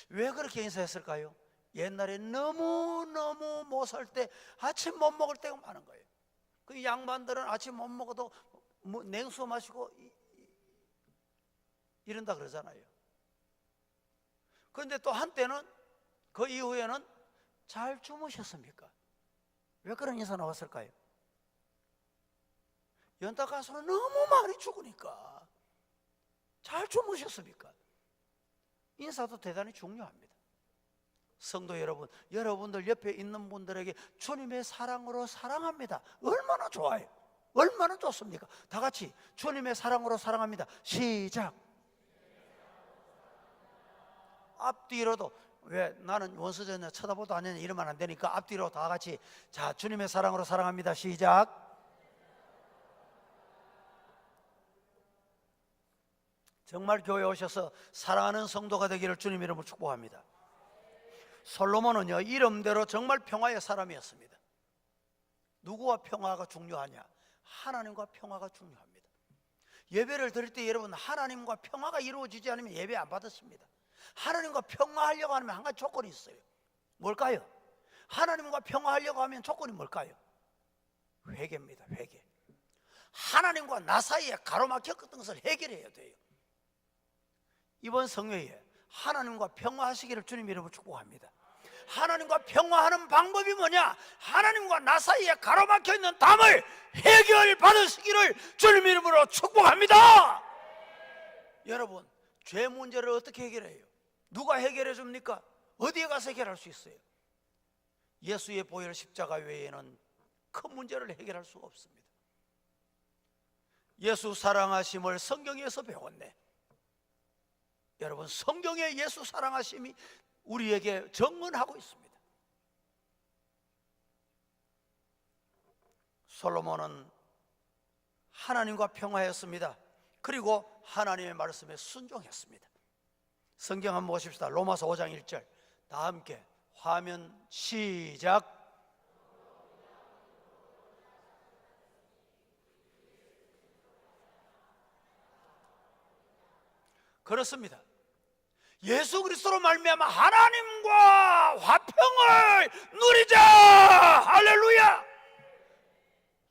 왜 그렇게 인사했을까요? 옛날에 너무너무 못 살 때 아침 못 먹을 때가 많은 거예요. 그 양반들은 아침 못 먹어도 뭐 냉수 마시고 이런다 그러잖아요. 그런데 또 한때는 그 이후에는 잘 주무셨습니까? 왜 그런 인사 나왔을까요? 연타 가수는 너무 많이 죽으니까 잘 주무셨습니까? 인사도 대단히 중요합니다. 성도 여러분, 여러분들 옆에 있는 분들에게 주님의 사랑으로 사랑합니다. 얼마나 좋아요. 얼마나 좋습니까? 다 같이 주님의 사랑으로 사랑합니다. 시작. 앞뒤로도, 왜 나는 원수전에 쳐다보도 안 했냐 이러면 안 되니까 앞뒤로 다 같이, 자, 주님의 사랑으로 사랑합니다. 시작. 정말 교회에 오셔서 사랑하는 성도가 되기를 주님 이름으로 축복합니다. 솔로몬은요, 이름대로 정말 평화의 사람이었습니다. 누구와 평화가 중요하냐? 하나님과 평화가 중요합니다. 예배를 드릴 때 여러분, 하나님과 평화가 이루어지지 않으면 예배 안 받았습니다. 하나님과 평화하려고 하면 한 가지 조건이 있어요. 뭘까요? 하나님과 평화하려고 하면 조건이 뭘까요? 회개입니다. 회개. 하나님과 나 사이에 가로막혔던 것을 해결해야 돼요. 이번 성회에 하나님과 평화하시기를 주님 이름으로 축복합니다. 하나님과 평화하는 방법이 뭐냐? 하나님과 나 사이에 가로막혀 있는 담을 해결받으시기를 주님 이름으로 축복합니다. 여러분, 죄 문제를 어떻게 해결해요? 누가 해결해 줍니까? 어디에 가서 해결할 수 있어요? 예수의 보혈 십자가 외에는 큰 문제를 해결할 수가 없습니다. 예수 사랑하심을 성경에서 배웠네. 여러분, 성경의 예수 사랑하심이 우리에게 증언하고 있습니다. 솔로몬은 하나님과 평화했습니다. 그리고 하나님의 말씀에 순종했습니다. 성경 한번 보십시다. 로마서 5장 1절. 다 함께 화면 시작. 그렇습니다. 예수 그리스도로 말미암아 하나님과 화평을 누리자. 할렐루야.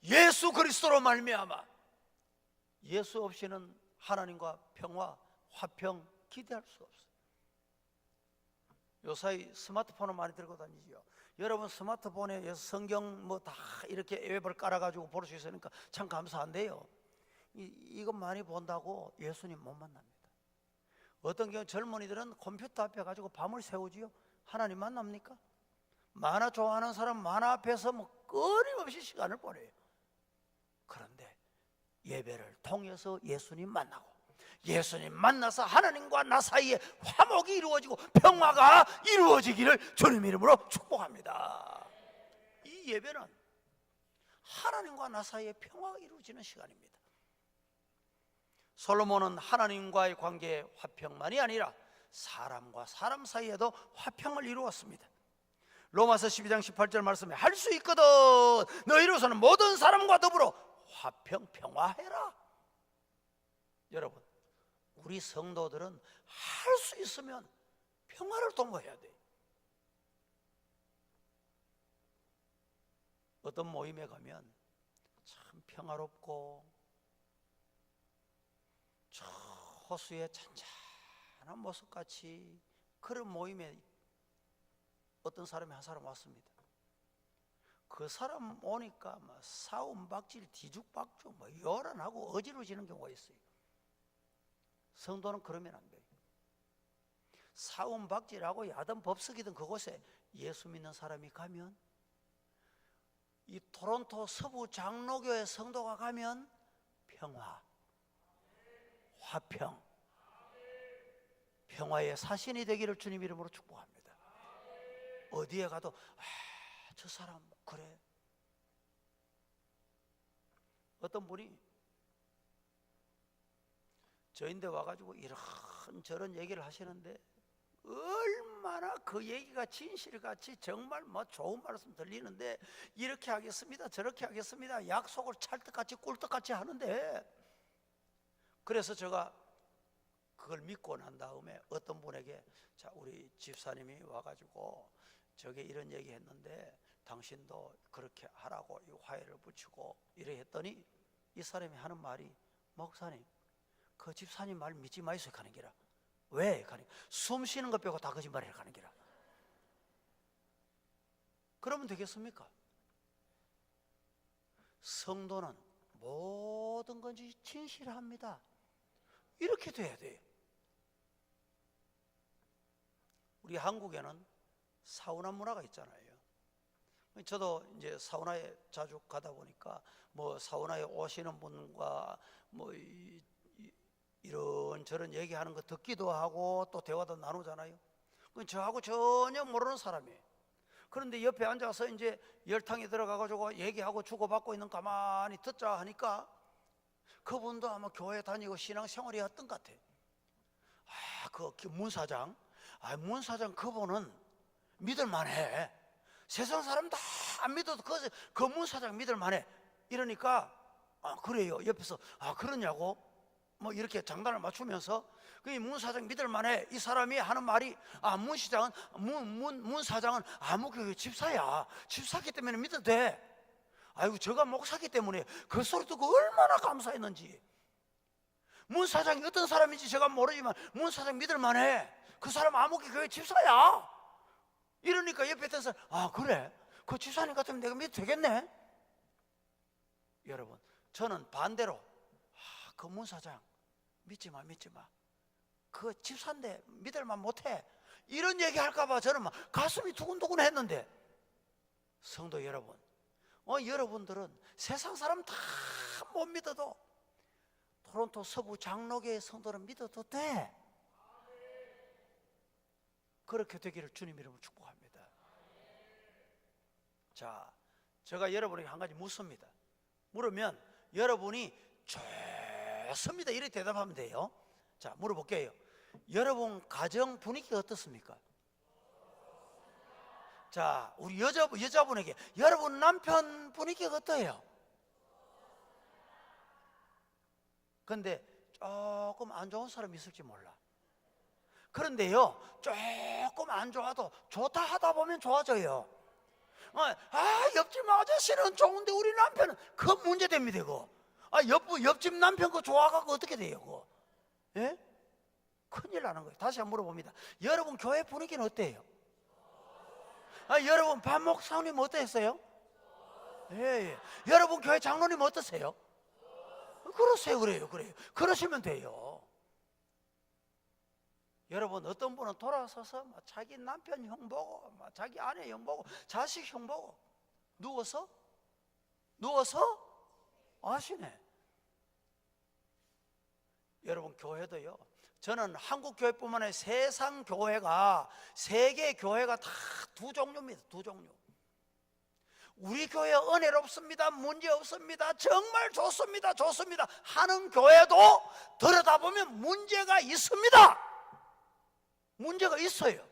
예수 그리스도로 말미암아. 예수 없이는 하나님과 평화, 화평 기대할 수 없어요. 요사이 스마트폰을 많이 들고 다니죠. 여러분, 스마트폰에 성경 뭐 다 이렇게 앱을 깔아가지고 볼 수 있으니까 참 감사한데요, 이것 많이 본다고 예수님 못 만납니다. 어떤 경우 젊은이들은 컴퓨터 앞에 가지고 밤을 새우지요. 하나님 만납니까? 만화 좋아하는 사람 만화 앞에서 뭐 끊임없이 시간을 보내요. 그런데 예배를 통해서 예수님 만나고, 예수님 만나서 하나님과 나 사이에 화목이 이루어지고 평화가 이루어지기를 주님 이름으로 축복합니다. 이 예배는 하나님과 나 사이에 평화가 이루어지는 시간입니다. 솔로몬은 하나님과의 관계의 화평만이 아니라 사람과 사람 사이에도 화평을 이루었습니다. 로마서 12장 18절 말씀에 할 수 있거든 너희로서는 모든 사람과 더불어 화평 평화해라. 여러분, 우리 성도들은 할 수 있으면 평화를 도모해야 돼요. 어떤 모임에 가면 참 평화롭고 저 호수의 잔잔한 모습같이 그런 모임에 어떤 사람이 한 사람 왔습니다. 그 사람 오니까 막 싸움 박질 뒤죽박죽 뭐 요란하고 어지러지는 경우가 있어요. 성도는 그러면 안 돼요. 싸움 박질하고 야단 법석이든 그곳에 예수 믿는 사람이 가면, 이 토론토 서부 장로교회 성도가 가면 평화, 화평, 평화의 사신이 되기를 주님 이름으로 축복합니다. 어디에 가도 저 사람 그래. 어떤 분이 저인데 와가지고 이런저런 얘기를 하시는데 얼마나 그 얘기가 진실같이 정말 뭐 좋은 말씀 들리는데, 이렇게 하겠습니다 저렇게 하겠습니다 약속을 찰떡같이 꿀떡같이 하는데, 그래서 제가 그걸 믿고 난 다음에 어떤 분에게, 자, 우리 집사님이 와가지고 저게 이런 얘기 했는데 당신도 그렇게 하라고 이 화해를 붙이고 이래 했더니, 이 사람이 하는 말이, 목사님 그 집사님 말 믿지 마이소 가는 기라. 왜? 가는 숨 쉬는 것 빼고 다 거짓말이라 가는 기라. 그러면 되겠습니까? 성도는 모든 것이 진실합니다. 이렇게 돼야 돼요. 우리 한국에는 사우나 문화가 있잖아요. 저도 이제 사우나에 자주 가다 보니까 뭐 사우나에 오시는 분과 뭐 이런저런 얘기하는 거 듣기도 하고 또 대화도 나누잖아요. 저하고 전혀 모르는 사람이에요. 그런데 옆에 앉아서 이제 열탕에 들어가가지고 얘기하고 주고받고 있는 가만히 듣자 하니까 그분도 아마 교회 다니고 신앙생활이었던 것 같아요. 그 문사장, 문사장 그분은 믿을만해. 세상 사람 다 안 믿어도 그 문사장 믿을만해. 이러니까 그래요. 옆에서 그러냐고 뭐 이렇게 장단을 맞추면서, 그 문사장 믿을만해. 이 사람이 하는 말이, 문사장은 아무 교회 집사야. 집사기 때문에 믿어도 돼. 아이고 저가 목사기 때문에 그 소리 듣고 얼마나 감사했는지. 문사장이 어떤 사람인지 제가 모르지만 문사장 믿을만해. 그 사람 아무개 교회 집사야. 이러니까 옆에 있던 사람, 그래? 그 집사님 같으면 내가 믿어도 되겠네. 여러분, 저는 반대로 그 문사장 믿지 마. 그 집사인데 믿을만 못해. 이런 얘기 할까봐 저는 막 가슴이 두근두근 했는데, 성도 여러분, 여러분들은 세상 사람 다 못 믿어도 토론토 서부 장로교의 성도는 믿어도 돼. 그렇게 되기를 주님 이름으로 축복합니다. 자, 제가 여러분에게 한 가지 묻습니다. 물으면 여러분이 좋습니다 이렇게 대답하면 돼요. 자, 물어볼게요. 여러분 가정 분위기가 어떻습니까? 자, 우리 여자분에게, 여러분 남편 분위기가 어때요? 근데 조금 안 좋은 사람이 있을지 몰라. 그런데요, 조금 안 좋아도 좋다 하다 보면 좋아져요. 옆집 아저씨는 좋은데 우리 남편은, 그 문제됩니다 이거. 옆집 남편 거 좋아가고 어떻게 돼요 그거? 예? 큰일 나는 거예요. 다시 한번 물어봅니다. 여러분 교회 분위기는 어때요? 여러분 반 목사님 어떠셨어요? 예. 여러분 교회 장로님 어떠세요? 그러세요. 그래요. 그러시면 돼요. 여러분 어떤 분은 돌아서서 자기 남편 형 보고 자기 아내 형 보고 자식 형 보고 누워서 아시네. 여러분 교회도요, 저는 한국 교회뿐만 아니라 세상 교회가, 세계 교회가 다 두 종류입니다. 두 종류. 우리 교회 은혜롭습니다, 문제없습니다, 정말 좋습니다 하는 교회도 들여다보면 문제가 있습니다. 문제가 있어요.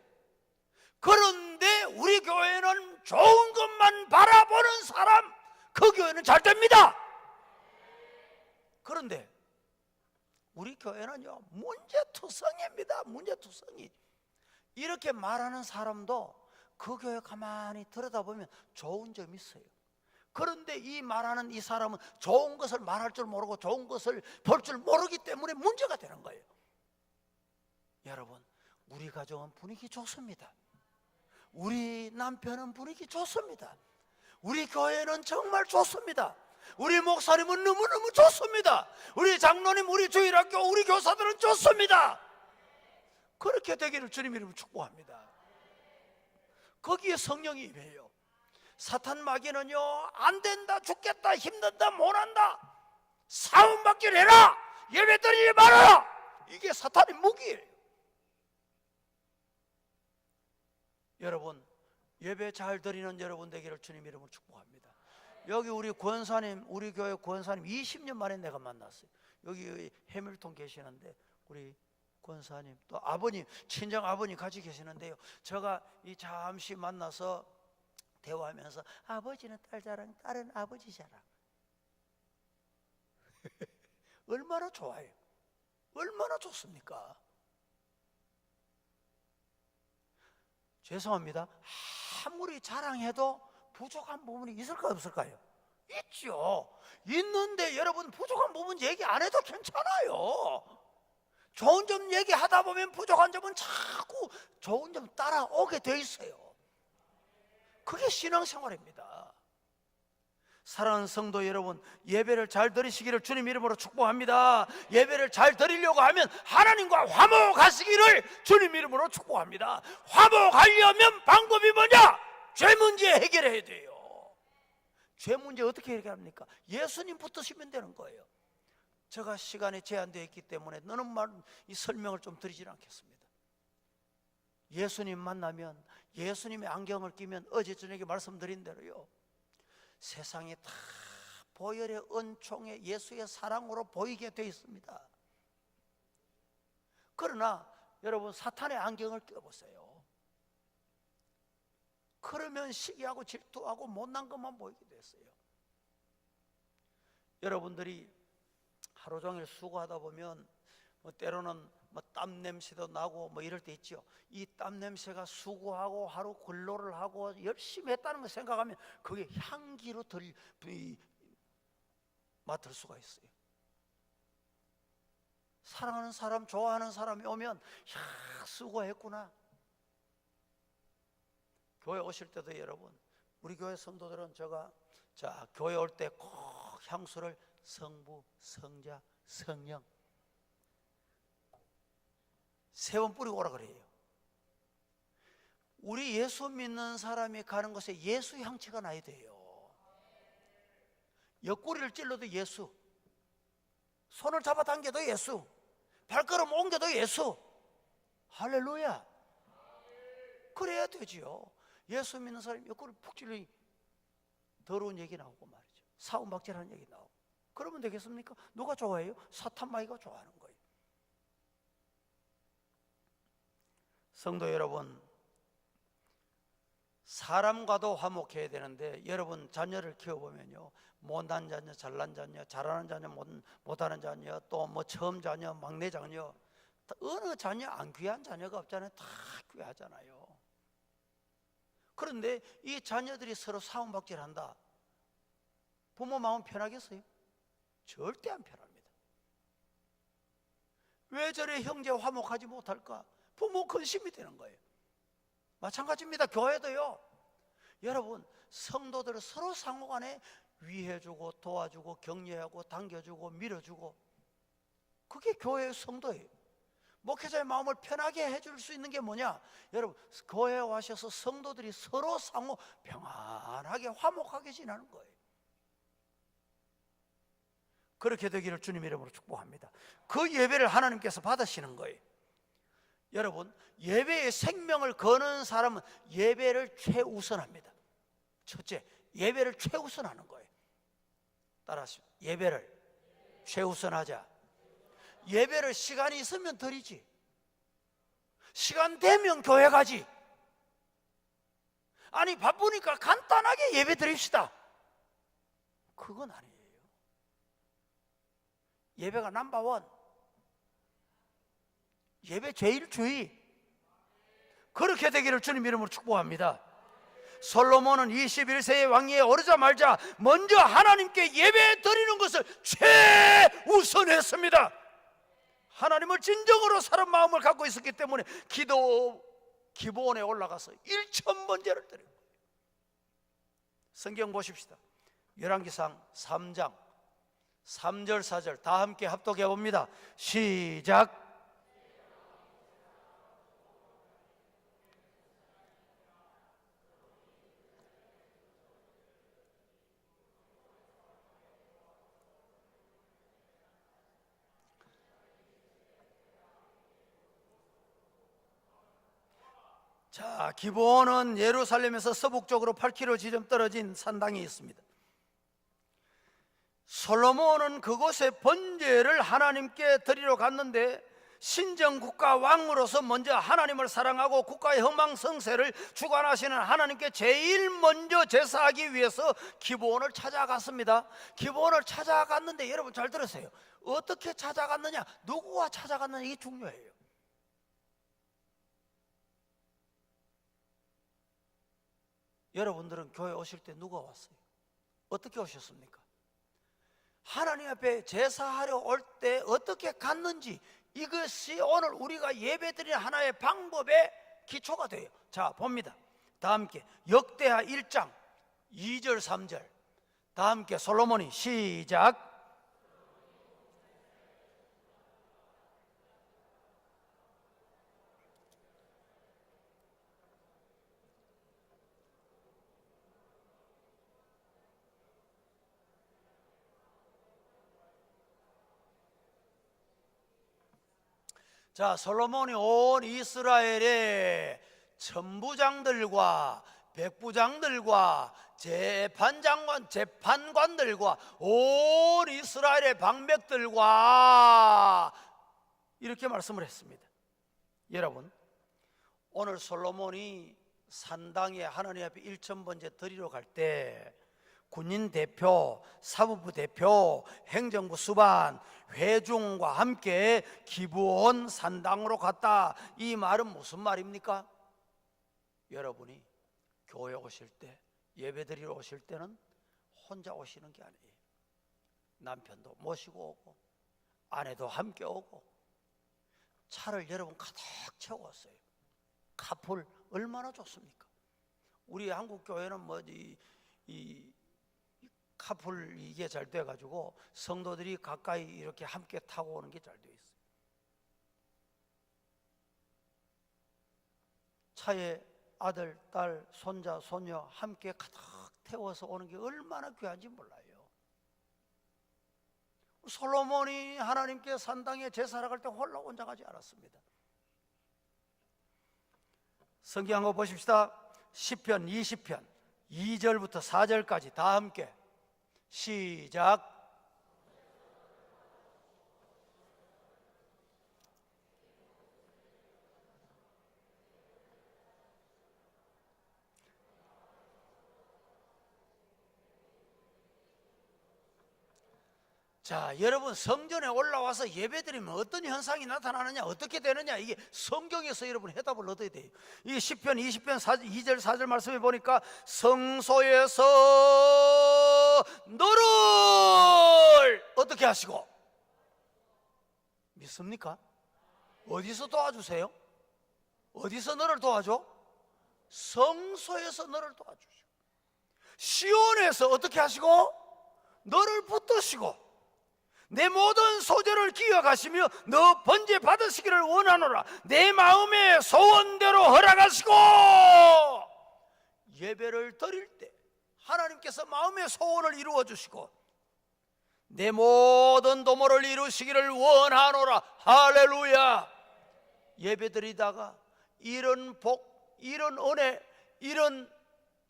그런데 우리 교회는 좋은 것만 바라보는 사람, 그 교회는 잘 됩니다. 그런데 우리 교회는요, 문제투성이입니다. 문제투성이. 이렇게 말하는 사람도 그 교회 가만히 들여다보면 좋은 점이 있어요. 그런데 이 말하는 이 사람은 좋은 것을 말할 줄 모르고 좋은 것을 볼 줄 모르기 때문에 문제가 되는 거예요. 여러분, 우리 가정은 분위기 좋습니다. 우리 남편은 분위기 좋습니다. 우리 교회는 정말 좋습니다. 우리 목사님은 너무너무 좋습니다. 우리 장로님, 우리 주일학교, 우리 교사들은 좋습니다. 그렇게 되기를 주님 이름으로 축복합니다. 거기에 성령이 임해요. 사탄 마귀는요, 안 된다, 죽겠다, 힘든다, 못한다, 사원받기를 해라, 예배 드리지 말아라, 이게 사탄의 무기예요. 여러분, 예배 잘 드리는 여러분 되기를 주님 이름으로 축복합니다. 여기 우리 권사님, 우리 교회 권사님 20년 만에 내가 만났어요. 여기 해밀턴 계시는데 우리 권사님 또 아버님, 친정 아버님 같이 계시는데요. 제가 이 잠시 만나서 대화하면서 아버지는 딸 자랑, 딸은 아버지 자랑. 얼마나 좋아요. 얼마나 좋습니까? 죄송합니다. 아무리 자랑해도 부족한 부분이 있을까요, 없을까요? 있죠. 있는데 여러분, 부족한 부분 얘기 안 해도 괜찮아요. 좋은 점 얘기하다 보면 부족한 점은 자꾸 좋은 점 따라오게 돼 있어요. 그게 신앙생활입니다. 사랑하는 성도 여러분, 예배를 잘 드리시기를 주님 이름으로 축복합니다. 예배를 잘 드리려고 하면 하나님과 화목하시기를 주님 이름으로 축복합니다. 화목하려면 방법이 뭐냐? 죄 문제 해결해야 돼요. 죄 문제 어떻게 해결합니까? 예수님 붙으시면 되는 거예요. 제가 시간이 제한되어 있기 때문에 너는 이 설명을 좀 드리지 않겠습니다. 예수님 만나면, 예수님의 안경을 끼면 어제 저녁에 말씀드린 대로요, 세상에 다 보혈의 은총에 예수의 사랑으로 보이게 되어 있습니다. 그러나 여러분, 사탄의 안경을 껴보세요. 그러면 시기하고 질투하고 못난 것만 보이게 됐어요. 여러분들이 하루 종일 수고하다 보면 때로는 땀 냄새도 나고 이럴 때 있죠. 이 땀 냄새가 수고하고 하루 근로를 하고 열심히 했다는 걸 생각하면 그게 향기로 맡을 수가 있어요. 사랑하는 사람, 좋아하는 사람이 오면 야, 수고했구나. 교회 오실 때도 여러분, 우리 교회 성도들은 제가 교회 올 때 꼭 향수를 성부, 성자, 성령 3번 뿌리고 오라 그래요. 우리 예수 믿는 사람이 가는 곳에 예수 향취가 나야 돼요. 옆구리를 찔러도 예수, 손을 잡아당겨도 예수, 발걸음 옮겨도 예수. 할렐루야. 그래야 되지요. 예수 믿는 사람이 옆구리 푹 찔러 더러운 얘기 나오고 말이죠. 사움박질하는 얘기 나오고. 그러면 되겠습니까? 누가 좋아해요? 사탄마귀가 좋아하는 거예요. 성도 여러분, 사람과도 화목해야 되는데 여러분 자녀를 키워보면요, 못난 자녀, 잘난 자녀, 잘하는 자녀, 못하는 자녀, 또 처음 자녀, 막내 자녀, 어느 자녀 안 귀한 자녀가 없잖아요. 다 귀하잖아요. 그런데 이 자녀들이 서로 사움박질한다. 부모 마음 편하겠어요? 절대 안 편합니다. 왜 저래 형제 화목하지 못할까? 부모 근심이 되는 거예요. 마찬가지입니다. 교회도요. 여러분, 성도들을 서로 상호간에 위해주고 도와주고 격려하고 당겨주고 밀어주고, 그게 교회의 성도예요. 목회자의 마음을 편하게 해줄 수 있는 게 뭐냐? 여러분, 교회에 와셔서 성도들이 서로 상호 평안하게 화목하게 지내는 거예요. 그렇게 되기를 주님 이름으로 축복합니다. 그 예배를 하나님께서 받으시는 거예요. 여러분, 예배에 생명을 거는 사람은 예배를 최우선합니다. 첫째, 예배를 최우선하는 거예요. 따라하시죠. 예배를 최우선하자. 예배를 시간이 있으면 드리지, 시간 되면 교회 가지. 아니 바쁘니까 간단하게 예배 드립시다, 그건 아니에요. 예배가 넘버원, 예배 제일 주의. 그렇게 되기를 주님 이름으로 축복합니다. 솔로몬은 21세의 왕위에 오르자마자 먼저 하나님께 예배 드리는 것을 최우선했습니다. 하나님을 진정으로 사람 마음을 갖고 있었기 때문에 기도 기본에 올라가서 1,000번제를 드려요. 성경 보십시다. 열왕기상 3장 3절 4절 다 함께 합독해 봅니다. 시작. 자, 기본은 예루살렘에서 서북쪽으로 8km 지점 떨어진 산당이 있습니다. 솔로몬은 그곳에 번제를 하나님께 드리러 갔는데 신정국가 왕으로서 먼저 하나님을 사랑하고 국가의 흥망성쇠를 주관하시는 하나님께 제일 먼저 제사하기 위해서 기브온을 찾아갔습니다. 기브온을 찾아갔는데 여러분 잘 들으세요. 어떻게 찾아갔느냐, 누구와 찾아갔느냐, 이게 중요해요. 여러분들은 교회 오실 때 누가 왔어요? 어떻게 오셨습니까? 하나님 앞에 제사하려 올 때 어떻게 갔는지, 이것이 오늘 우리가 예배드리는 하나의 방법의 기초가 돼요. 자, 봅니다. 다 함께 역대하 1장 2절 3절 다 함께 솔로몬이 시작. 자, 솔로몬이 온 이스라엘의 천부장들과 백부장들과 재판관들과 온 이스라엘의 방백들과 이렇게 말씀을 했습니다. 여러분, 오늘 솔로몬이 산당에 하나님 앞에 1,000번째 드리러 갈 때 군인 대표, 사법부 대표, 행정부 수반, 회중과 함께 기브온 산당으로 갔다. 이 말은 무슨 말입니까? 여러분이 교회 오실 때, 예배드리러 오실 때는 혼자 오시는 게 아니에요. 남편도 모시고 오고 아내도 함께 오고 차를 여러분 가득 채웠어요. 카풀 얼마나 좋습니까? 우리 한국 교회는 이 카풀 이게 잘 돼가지고 성도들이 가까이 이렇게 함께 타고 오는 게 잘 돼 있어요. 차에 아들, 딸, 손자, 손녀 함께 가득 태워서 오는 게 얼마나 귀한지 몰라요. 솔로몬이 하나님께 산당에 제사를 갈 때 홀로 혼자 가지 않았습니다. 성경 한번 보십시다. 시편 20편 2절부터 4절까지 다 함께 시작. 자, 여러분, 성전에 올라와서 예배드리면 어떤 현상이 나타나느냐, 어떻게 되느냐, 이게 성경에서 여러분 해답을 얻어야 돼요. 이 시편 20편 2절 4절 말씀에 보니까 성소에서 너를 어떻게 하시고, 믿습니까? 어디서 도와주세요? 어디서 너를 도와줘? 성소에서 너를 도와주시고, 시온에서 어떻게 하시고, 너를 붙드시고, 내 모든 소재를 기억하시며 너 번제 받으시기를 원하노라. 내 마음의 소원대로 허락하시고. 예배를 드릴 때 하나님께서 마음의 소원을 이루어 주시고 내 모든 도모를 이루시기를 원하노라. 할렐루야. 예배 드리다가 이런 복, 이런 은혜, 이런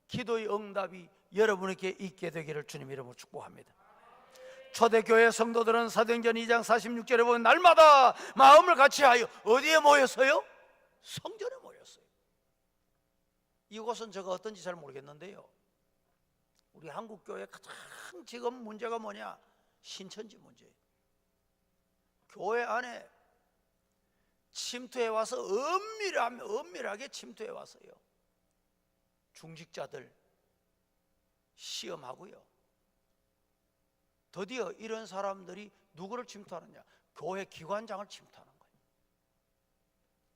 기도의 응답이 여러분에게 있게 되기를 주님 이름으로 축복합니다. 초대교회 성도들은 사도행전 2장 46절에 보면 날마다 마음을 같이하여 어디에 모였어요? 성전에 모였어요. 이곳은 제가 어떤지 잘 모르겠는데요, 우리 한국교회 가장 지금 문제가 뭐냐? 신천지 문제예요. 교회 안에 침투해 와서 은밀하게 침투해 와서요, 중직자들 시험하고요, 드디어 이런 사람들이 누구를 침투하느냐? 교회 기관장을 침투하는 거예요.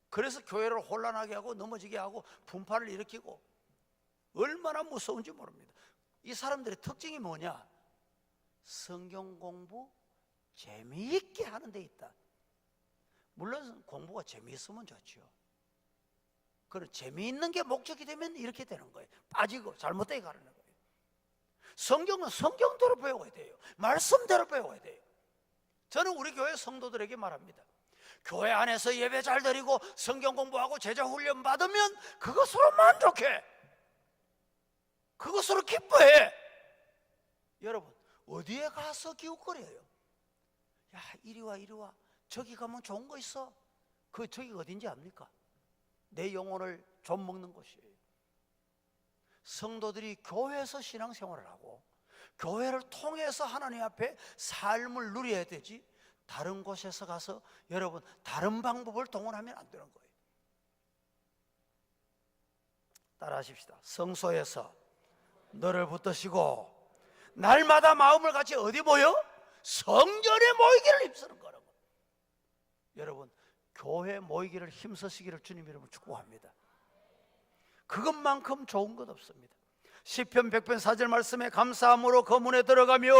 그래서 교회를 혼란하게 하고 넘어지게 하고 분파를 일으키고, 얼마나 무서운지 모릅니다. 이 사람들의 특징이 뭐냐? 성경 공부 재미있게 하는 데 있다. 물론 공부가 재미있으면 좋죠. 그런 재미있는 게 목적이 되면 이렇게 되는 거예요. 빠지고 잘못되게 가는 거예요. 성경은 성경대로 배워야 돼요. 말씀대로 배워야 돼요. 저는 우리 교회 성도들에게 말합니다. 교회 안에서 예배 잘 드리고 성경 공부하고 제자 훈련 받으면 그것으로 만족해. 그것으로 기뻐해. 여러분, 어디에 가서 기웃거려요? 야, 이리 와 이리 와, 저기 가면 좋은 거 있어. 저기가 어딘지 압니까? 내 영혼을 좀 먹는 곳이에요. 성도들이 교회에서 신앙생활을 하고 교회를 통해서 하나님 앞에 삶을 누려야 되지, 다른 곳에서 가서 여러분 다른 방법을 동원하면 안 되는 거예요. 따라하십시다. 성소에서 너를 붙드시고 날마다 마음을 같이 어디 모여? 성전에 모이기를 힘쓰는 거라고. 여러분, 교회 모이기를 힘쓰시기를 주님 이름으로 축복합니다. 그것만큼 좋은 것 없습니다. 시편 100편 4절 말씀에 감사함으로 그 문에 들어가며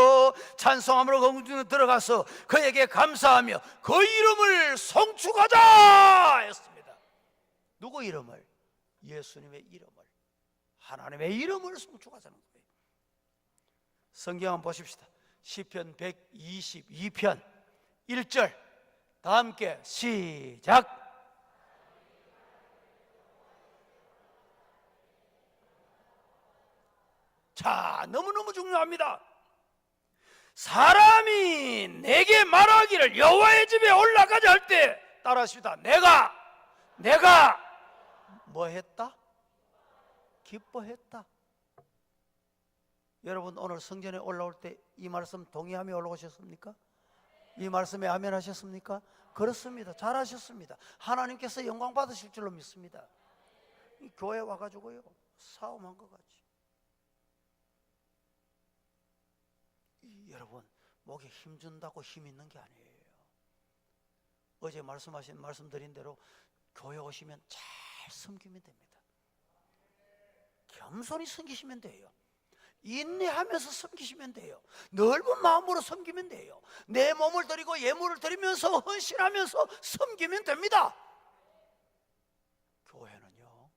찬송함으로 그 문에 들어가서 그에게 감사하며 그 이름을 송축하자 했습니다. 누구 이름을? 예수님의 이름을, 하나님의 이름을 송축하자는 거예요. 성경 한번 보십시다. 시편 122편 1절 다 함께 시작. 자, 너무너무 중요합니다. 사람이 내게 말하기를 여호와의 집에 올라가자 할 때 따라하십시다. 내가 뭐 했다? 기뻐했다. 여러분, 오늘 성전에 올라올 때 이 말씀 동의하며 올라오셨습니까? 이 말씀에 아멘 하셨습니까? 그렇습니다. 잘하셨습니다. 하나님께서 영광 받으실 줄로 믿습니다. 이 교회 와가지고요 싸움한 것 같이, 여러분 목에 힘준다고 힘 있는 게 아니에요. 어제 말씀드린 대로 교회 오시면 잘 섬기면 됩니다. 겸손히 섬기시면 돼요. 인내하면서 섬기시면 돼요. 넓은 마음으로 섬기면 돼요. 내 몸을 드리고 예물을 드리면서 헌신하면서 섬기면 됩니다. 교회는요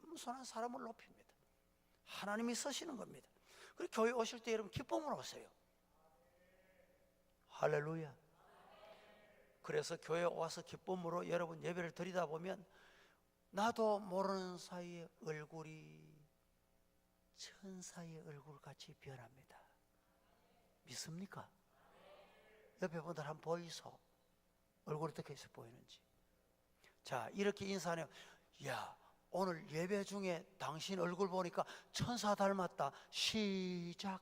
겸손한 사람을 높입니다. 하나님이 쓰시는 겁니다. 그리고 교회 오실 때 여러분 기쁨으로 오세요. 할렐루야. 그래서 교회 와서 기쁨으로 여러분 예배를 드리다 보면 나도 모르는 사이에 얼굴이 천사의 얼굴같이 변합니다. 믿습니까? 옆에 분들 한번 보이소. 얼굴이 어떻게 해서 보이는지. 자, 이렇게 인사하면, 야, 오늘 예배 중에 당신 얼굴 보니까 천사 닮았다. 시작.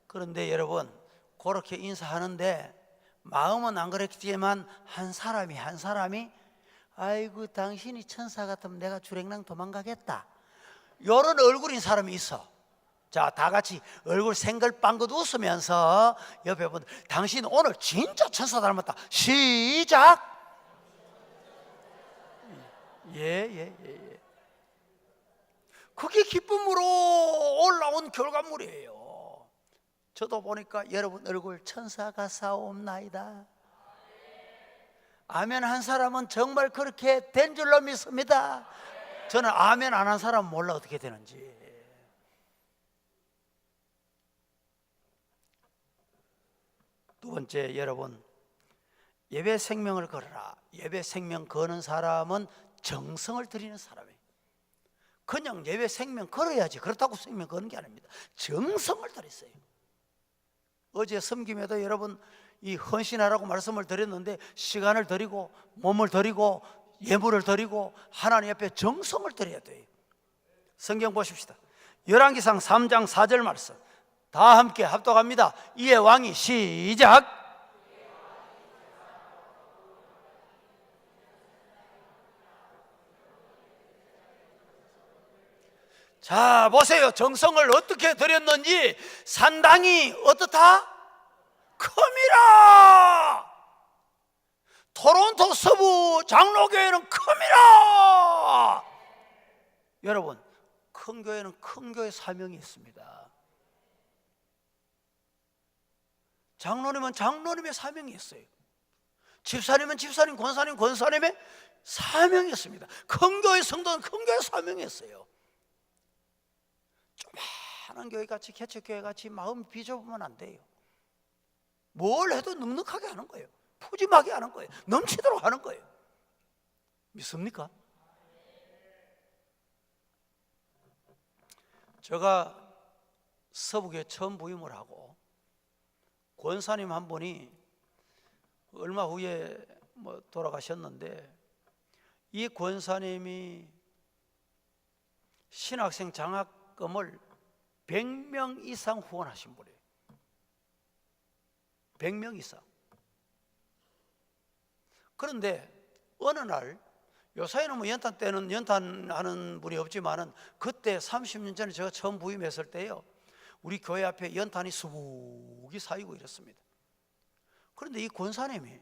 그런데 여러분 그렇게 인사하는데 마음은 안 그랬지만 한 사람이 아이고 당신이 천사 같으면 내가 주랭랑 도망가겠다, 이런 얼굴인 사람이 있어. 자, 다 같이 얼굴 생글빵긋 웃으면서 옆에 분, 당신 오늘 진짜 천사 닮았다. 시작. 예. 그게 기쁨으로 올라온 결과물이에요. 저도 보니까 여러분 얼굴 천사가 사옵나이다. 아멘 한 사람은 정말 그렇게 된 줄로 믿습니다. 저는 아멘 안 한 사람은 몰라 어떻게 되는지. 두 번째, 여러분 예배 생명을 걸어라. 예배 생명 거는 사람은 정성을 들이는 사람이에요. 그냥 예배 생명 걸어야지 그렇다고 생명 거는 게 아닙니다. 정성을 들였어요. 어제 섬김에도 여러분 이 헌신하라고 말씀을 드렸는데 시간을 드리고 몸을 드리고 예물을 드리고 하나님 앞에 정성을 드려야 돼요. 성경 보십시다. 열왕기상 3장 4절 말씀 다 함께 합독합니다. 이에 왕이 시작. 자, 보세요. 정성을 어떻게 드렸는지 상당히 어떻다? 큽니다. 토론토 서부 장로교회는 큽니다. 여러분, 큰 교회는 큰 교회 사명이 있습니다. 장로님은 장로님의 사명이 있어요. 집사님은 집사님, 권사님의 사명이 있습니다. 큰 교회 성도는 큰 교회 사명이 있어요. 조그마한 교회같이 개척교회같이 마음 비좁으면 안 돼요. 뭘 해도 넉넉하게 하는 거예요. 푸짐하게 하는 거예요. 넘치도록 하는 거예요. 믿습니까? 제가 서북에 처음 부임을 하고 권사님 한 분이 얼마 후에 돌아가셨는데, 이 권사님이 신학생 장학금을 100명 이상 후원하신 분이에요. 100명 이상. 그런데 어느 날, 요사이는 뭐 연탄 때는 연탄하는 분이 없지만은, 그때 30년 전에 제가 처음 부임했을 때요, 우리 교회 앞에 연탄이 수북이 쌓이고 이랬습니다. 그런데 이 권사님이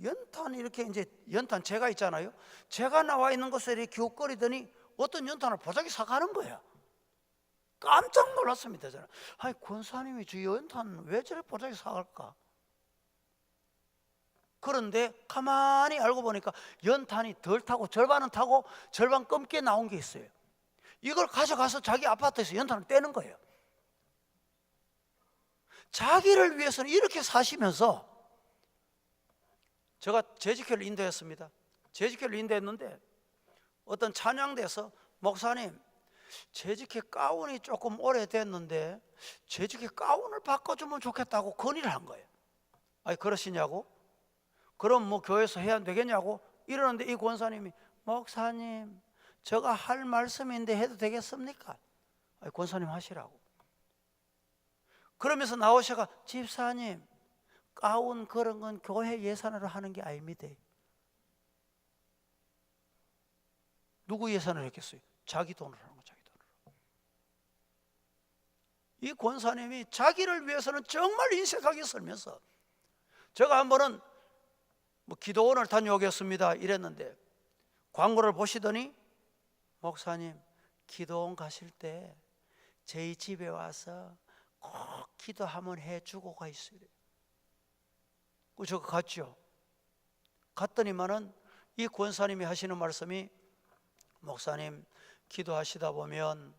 연탄, 이렇게 이제 연탄 재가 있잖아요. 재가 나와 있는 곳에 이렇게 기웃거리더니 어떤 연탄을 보자기 사가는 거야. 깜짝 놀랐습니다. 저는. 아니, 권사님이 저 연탄 왜 저래 보자기 사갈까? 그런데 가만히 알고 보니까 연탄이 덜 타고 절반은 타고 절반 검게 나온 게 있어요. 이걸 가져가서 자기 아파트에서 연탄을 떼는 거예요. 자기를 위해서는 이렇게 사시면서, 제가 재직회를 인도했습니다. 재직회를 인도했는데 어떤 찬양대에서, 목사님, 재직회 가운이 조금 오래됐는데 재직회 가운을 바꿔주면 좋겠다고 건의를 한 거예요. 아니, 그러시냐고? 그럼 뭐 교회에서 해야 되겠냐고 이러는데, 이 권사님이, 목사님, 제가 할 말씀인데 해도 되겠습니까? 아니, 권사님 하시라고. 그러면서 나오셔가, 집사님, 가운 그런 건 교회 예산으로 하는 게 아닙니다. 누구 예산을 했겠어요? 자기 돈으로 하는 거, 자기 돈으로. 이 권사님이 자기를 위해서는 정말 인색하게 살면서, 제가 한 번은 뭐 기도원을 다녀오겠습니다 이랬는데, 광고를 보시더니, 목사님, 기도원 가실 때 저희 집에 와서 꼭 기도 한번 해주고 가있어요. 제가 갔죠. 갔더니만은 이 권사님이 하시는 말씀이, 목사님, 기도하시다 보면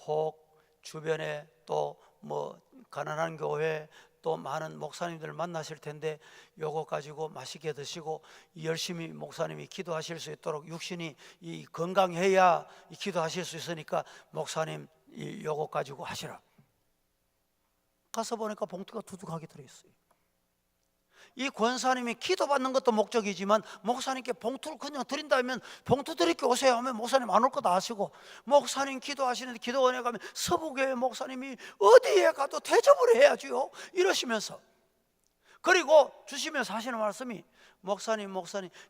혹 주변에 또 뭐 가난한 교회, 또 많은 목사님들 만나실 텐데 요거 가지고 맛있게 드시고 열심히 목사님이 기도하실 수 있도록, 육신이 이 건강해야 이 기도하실 수 있으니까 목사님 요거 가지고 하시라. 가서 보니까 봉투가 두둑하게 들어있어요. 이 권사님이 기도받는 것도 목적이지만, 목사님께 봉투를 그냥 드린다면, 봉투 드릴게 오세요 하면 목사님 안 올 거 다 아시고, 목사님 기도하시는데 기도원에 가면 서부교회 목사님이 어디에 가도 대접을 해야지요 이러시면서, 그리고 주시면서 하시는 말씀이, 목사님,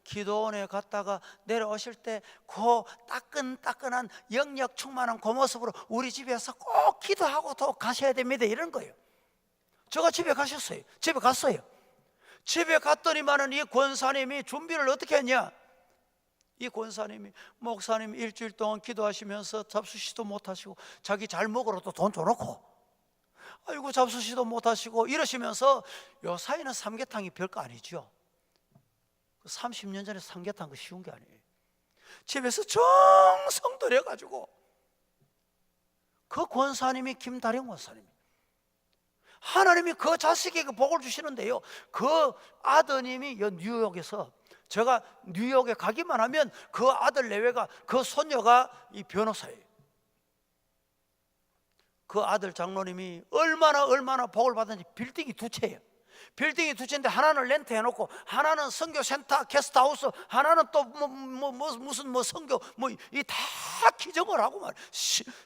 기도원에 갔다가 내려오실 때 그 따끈따끈한 영역 충만한 그 모습으로 우리 집에서 꼭 기도하고 또 가셔야 됩니다, 이런 거예요. 제가 집에 가셨어요. 집에 갔어요. 집에 갔더니만은 이 권사님이 준비를 어떻게 했냐? 이 권사님이, 목사님 일주일 동안 기도하시면서 잡수시도 못하시고 자기 잘 먹으러도 돈 줘놓고, 아이고 잡수시도 못하시고 이러시면서, 요 사이는 삼계탕이 별거 아니죠. 30년 전에 삼계탕 그 쉬운 게 아니에요. 집에서 정성 들여가지고, 그 권사님이 김다령 권사님, 하나님이 그 자식에게 복을 주시는데요, 그 아드님이 뉴욕에서, 제가 뉴욕에 가기만 하면 그 아들 내외가, 그 손녀가 이 변호사예요. 그 아들 장로님이 얼마나 복을 받은지, 빌딩이 두 채예요. 빌딩이 두 채인데 하나는 렌트 해놓고, 하나는 선교센터 게스트하우스, 하나는 또 무슨 선교 이 다 기증을 하고 말,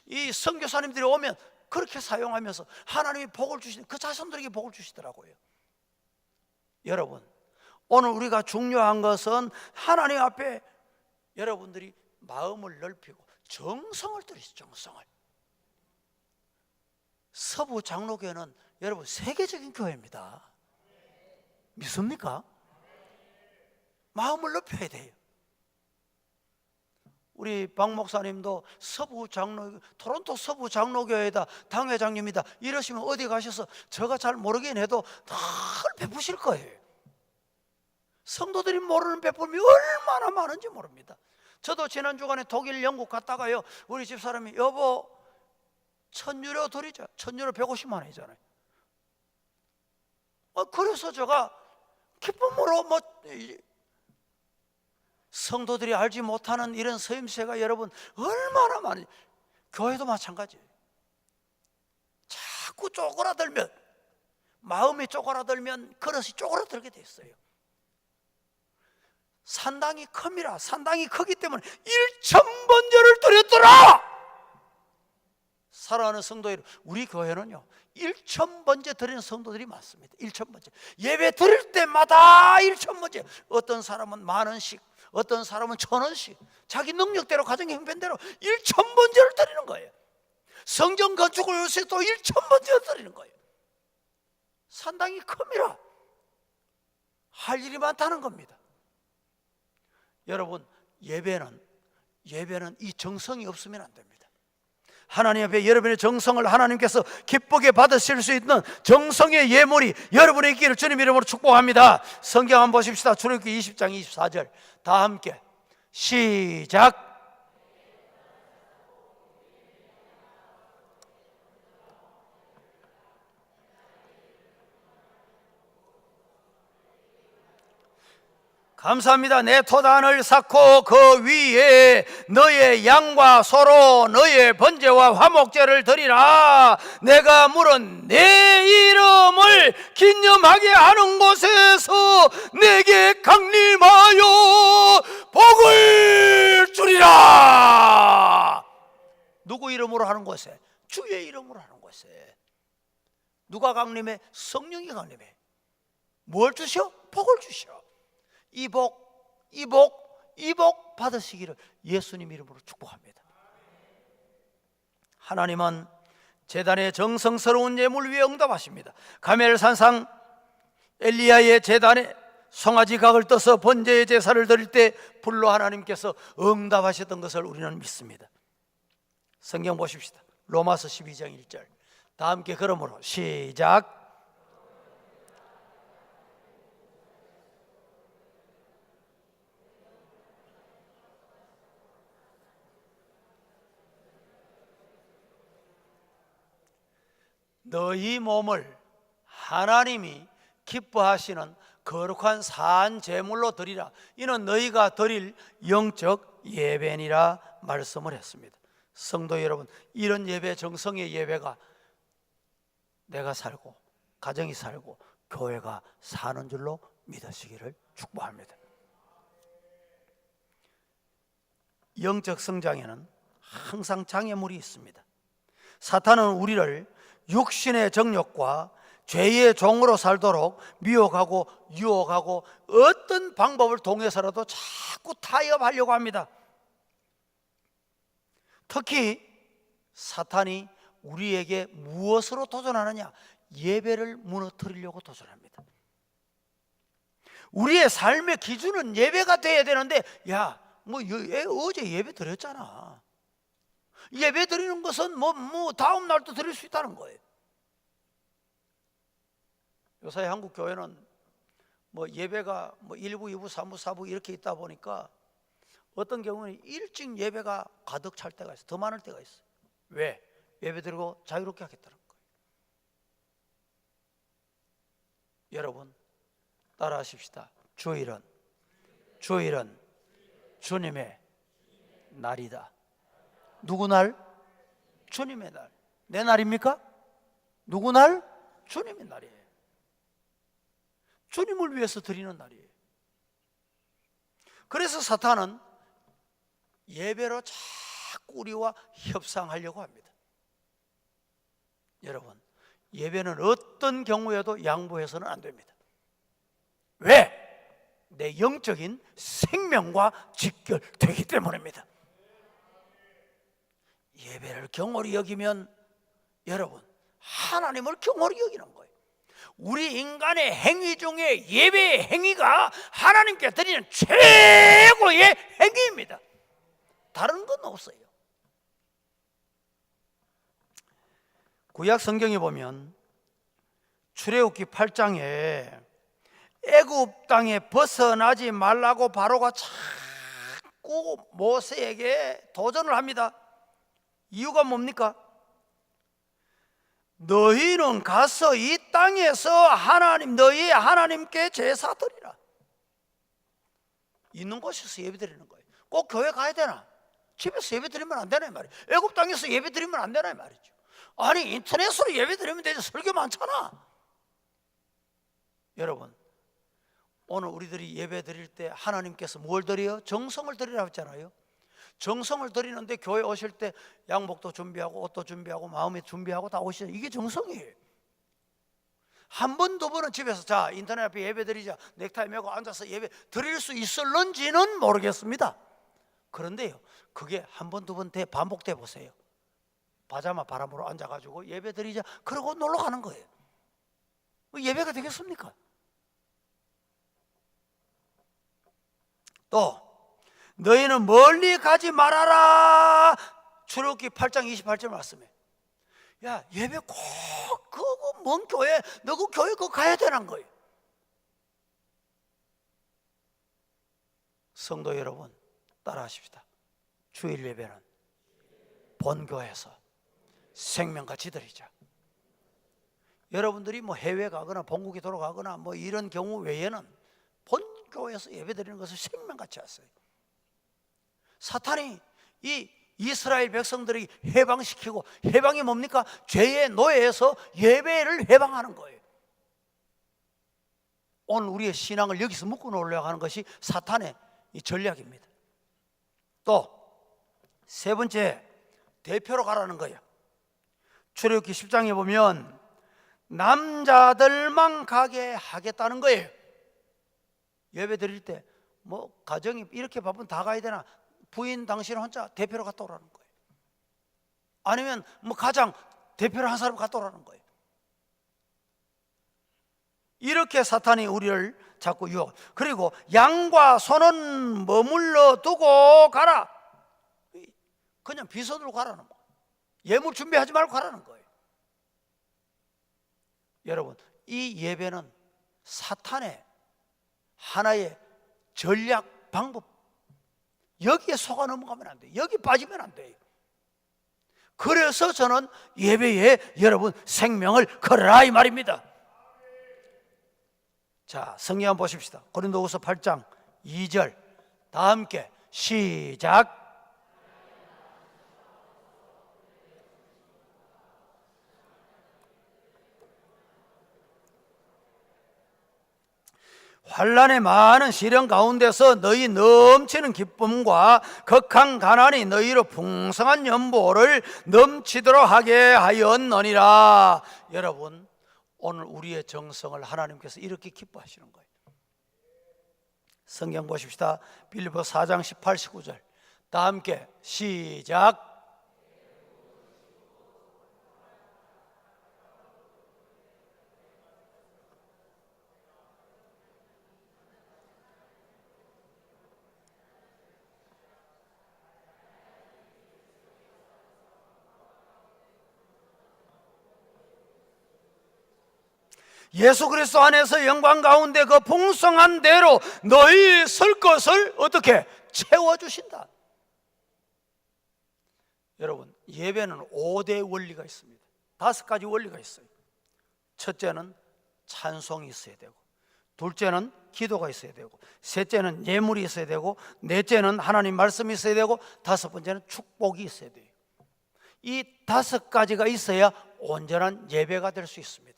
이 선교사님들이 오면 그렇게 사용하면서 하나님이 복을 주시는, 그 자손들에게 복을 주시더라고요. 여러분, 오늘 우리가 중요한 것은 하나님 앞에 여러분들이 마음을 넓히고 정성을 들이시죠. 정성을. 서부 장로교회는 여러분 세계적인 교회입니다. 믿습니까? 마음을 넓혀야 돼요. 우리 박 목사님도 서부 장로, 토론토 서부 장로교회다 당회장님이다 이러시면 어디 가셔서 제가 잘 모르긴 해도 늘 베푸실 거예요. 성도들이 모르는 베품이 얼마나 많은지 모릅니다. 저도 지난 주간에 독일, 영국 갔다가요, 우리 집사람이, 여보 1,000유로 드리자. 1,000유로 150만 원이잖아요. 그래서 제가 기쁨으로 성도들이 알지 못하는 이런 서임세가 여러분 얼마나 많은지, 교회도 마찬가지예요. 자꾸 쪼그라들면, 마음이 쪼그라들면 그릇이 쪼그라들게 돼 있어요. 산당이 큽니다. 산당이 크기 때문에 1,000번제를 드렸더라. 사랑하는 성도 여러분, 우리 교회는요 1,000번제 드리는 성도들이 많습니다. 1,000번제 예배 드릴 때마다 1,000번제. 어떤 사람은 10,000원씩, 어떤 사람은 1,000원씩, 자기 능력대로 가정의 형편대로 1,000번제를 드리는 거예요. 성전 건축을 위해서 또 1,000번제를 드리는 거예요. 산당이 큽니다. 할 일이 많다는 겁니다. 여러분, 예배는 이 정성이 없으면 안 됩니다. 하나님 앞에 여러분의 정성을 하나님께서 기쁘게 받으실 수 있는 정성의 예물이 여러분의 있기를 주님 이름으로 축복합니다. 성경 한번 보십시다. 출애굽기 20장 24절 다 함께 시작. 감사합니다. 내 토단을 쌓고 그 위에 너의 양과 소로 너의 번제와 화목제를 드리라. 내가 물은 내 이름을 기념하게 하는 곳에서 내게 강림하여 복을 주리라. 누구 이름으로 하는 곳에? 주의 이름으로 하는 곳에. 누가 강림해? 성령이 강림해. 뭘 주셔? 복을 주셔. 이 복 받으시기를 예수님 이름으로 축복합니다. 하나님은 제단의 정성스러운 예물 위에 응답하십니다. 가멜산상 엘리야의 제단에 송아지 각을 떠서 번제의 제사를 드릴 때 불로 하나님께서 응답하셨던 것을 우리는 믿습니다. 성경 보십시다. 로마서 12장 1절 다 함께 그러므로 시작. 너희 몸을 하나님이 기뻐하시는 거룩한 산 제물로 드리라. 이는 너희가 드릴 영적 예배니라 말씀을 했습니다. 성도 여러분, 이런 예배, 정성의 예배가 내가 살고 가정이 살고 교회가 사는 줄로 믿으시기를 축복합니다. 영적 성장에는 항상 장애물이 있습니다. 사탄은 우리를 육신의 정욕과 죄의 종으로 살도록 미혹하고 유혹하고 어떤 방법을 통해서라도 자꾸 타협하려고 합니다. 특히 사탄이 우리에게 무엇으로 도전하느냐? 예배를 무너뜨리려고 도전합니다. 우리의 삶의 기준은 예배가 돼야 되는데, 야, 어제 예배 드렸잖아. 예배 드리는 것은 다음 날도 드릴 수 있다는 거예요. 요새 한국 교회는 예배가 1부, 2부, 3부, 4부 이렇게 있다 보니까 어떤 경우는 일찍 예배가 가득 찰 때가 있어요. 더 많을 때가 있어요. 왜? 예배 드리고 자유롭게 하겠다는 거예요. 여러분, 따라 하십시다. 주일은 주님의 날이다. 누구 날? 주님의 날. 내 날입니까? 누구 날? 주님의 날이에요. 주님을 위해서 드리는 날이에요. 그래서 사탄은 예배로 자꾸 우리와 협상하려고 합니다. 여러분, 예배는 어떤 경우에도 양보해서는 안 됩니다. 왜? 내 영적인 생명과 직결되기 때문입니다. 예배를 경홀히 여기면 여러분, 하나님을 경홀히 여기는 거예요. 우리 인간의 행위 중에 예배의 행위가 하나님께 드리는 최고의 행위입니다. 다른 건 없어요. 구약 성경에 보면 출애굽기 8장에 애굽 땅에 벗어나지 말라고 바로가 자꾸 모세에게 도전을 합니다. 이유가 뭡니까? 너희는 가서 이 땅에서 너희 하나님께 제사 드리라. 있는 곳에서 예배 드리는 거예요. 꼭 교회 가야 되나? 집에서 예배 드리면 안 되나 이 말이에요. 애굽 땅에서 예배 드리면 안 되나 이 말이죠. 아니 인터넷으로 예배 드리면 되지, 설교 많잖아. 여러분, 오늘 우리들이 예배 드릴 때 하나님께서 뭘 드려요? 정성을 드리라고 했잖아요. 정성을 드리는데 교회 오실 때 양복도 준비하고 옷도 준비하고 마음에 준비하고 다 오시죠. 이게 정성이에요. 한 번, 두 번은 집에서 자 인터넷 앞에 예배 드리자, 넥타이 메고 앉아서 예배 드릴 수 있을런지는 모르겠습니다. 그런데요, 그게 한 번, 두 번 반복돼 보세요. 파자마 바람으로 앉아가지고 예배 드리자 그러고 놀러 가는 거예요. 예배가 되겠습니까? 또 너희는 멀리 가지 말아라. 출애굽기 8장 28절 말씀에, 야 예배 꼭 그거 먼 교회, 너 그 교회 그거 가야 되는 거예요. 성도 여러분, 따라하십시다. 주일 예배는 본교회에서 생명같이 드리자. 여러분들이 뭐 해외 가거나 본국에 돌아가거나 뭐 이런 경우 외에는 본교회에서 예배 드리는 것을 생명같이 하세요. 사탄이 이 이스라엘 백성들이 해방시키고, 해방이 뭡니까? 죄의 노예에서 예배를 해방하는 거예요. 오늘 우리의 신앙을 여기서 묶어 놓으려고 하는 것이 사탄의 이 전략입니다. 또 세 번째, 대표로 가라는 거예요. 출애굽기 10장에 보면 남자들만 가게 하겠다는 거예요. 예배 드릴 때 뭐 가정이 이렇게 바쁘면 다 가야 되나? 부인 당신 혼자 대표로 갔다 오라는 거예요. 아니면 뭐 가장 대표로 한 사람 갔다 오라는 거예요. 이렇게 사탄이 우리를 자꾸 유혹. 그리고 양과 소는 머물러 두고 가라. 그냥 빈손으로 가라는 거예요. 예물 준비하지 말고 가라는 거예요. 여러분, 이 예배는 사탄의 하나의 전략 방법, 여기에 속아 넘어가면 안 돼요. 여기 빠지면 안 돼요. 그래서 저는 예배에 여러분 생명을 걸어라 이 말입니다. 자, 성경 한번 보십시다. 고린도후서 8장 2절 다 함께 시작. 환난의 많은 시련 가운데서 너희 넘치는 기쁨과 극한 가난이 너희로 풍성한 연보를 넘치도록 하게 하였느니라. 여러분, 오늘 우리의 정성을 하나님께서 이렇게 기뻐하시는 거예요. 성경 보십시다. 빌립보서 4장 18, 19절 다 함께 시작. 예수 그리스도 안에서 영광 가운데 그 풍성한 대로 너희 설 것을 어떻게 채워주신다. 여러분, 예배는 5대 원리가 있습니다. 5가지 원리가 있어요. 첫째는 찬송이 있어야 되고, 둘째는 기도가 있어야 되고, 셋째는 예물이 있어야 되고, 넷째는 하나님 말씀이 있어야 되고, 다섯 번째는 축복이 있어야 돼요. 이 5가지가 있어야 온전한 예배가 될 수 있습니다.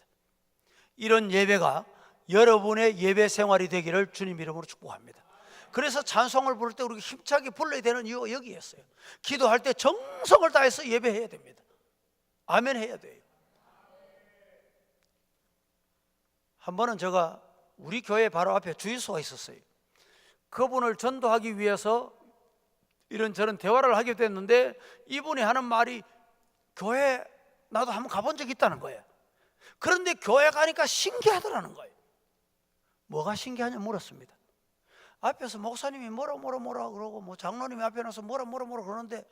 이런 예배가 여러분의 예배 생활이 되기를 주님 이름으로 축복합니다. 그래서 찬송을 부를 때 우리가 힘차게 불러야 되는 이유가 여기에 있어요. 기도할 때 정성을 다해서 예배해야 됩니다. 아멘 해야 돼요. 한 번은 제가 우리 교회 바로 앞에 주일소가 있었어요. 그분을 전도하기 위해서 이런저런 대화를 하게 됐는데, 이분이 하는 말이 교회 나도 한번 가본 적이 있다는 거예요. 그런데 교회 가니까 신기하더라는 거예요. 뭐가 신기하냐 물었습니다. 앞에서 목사님이 뭐라 그러고 뭐 장로님이 앞에 나서 뭐라 그러는데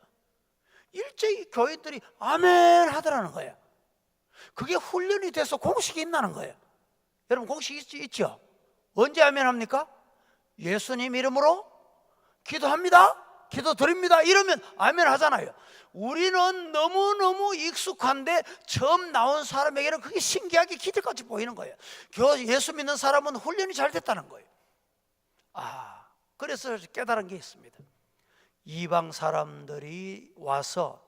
일제히 교인들이 아멘 하더라는 거예요. 그게 훈련이 돼서 공식이 있다는 거예요. 여러분, 공식 있죠? 언제 아멘 합니까? 예수님 이름으로 기도합니다, 기도 드립니다 이러면 아멘 하잖아요. 우리는 너무너무 익숙한데 처음 나온 사람에게는 그게 신기하게 기적같이 보이는 거예요. 예수 믿는 사람은 훈련이 잘 됐다는 거예요. 그래서 깨달은 게 있습니다. 이방 사람들이 와서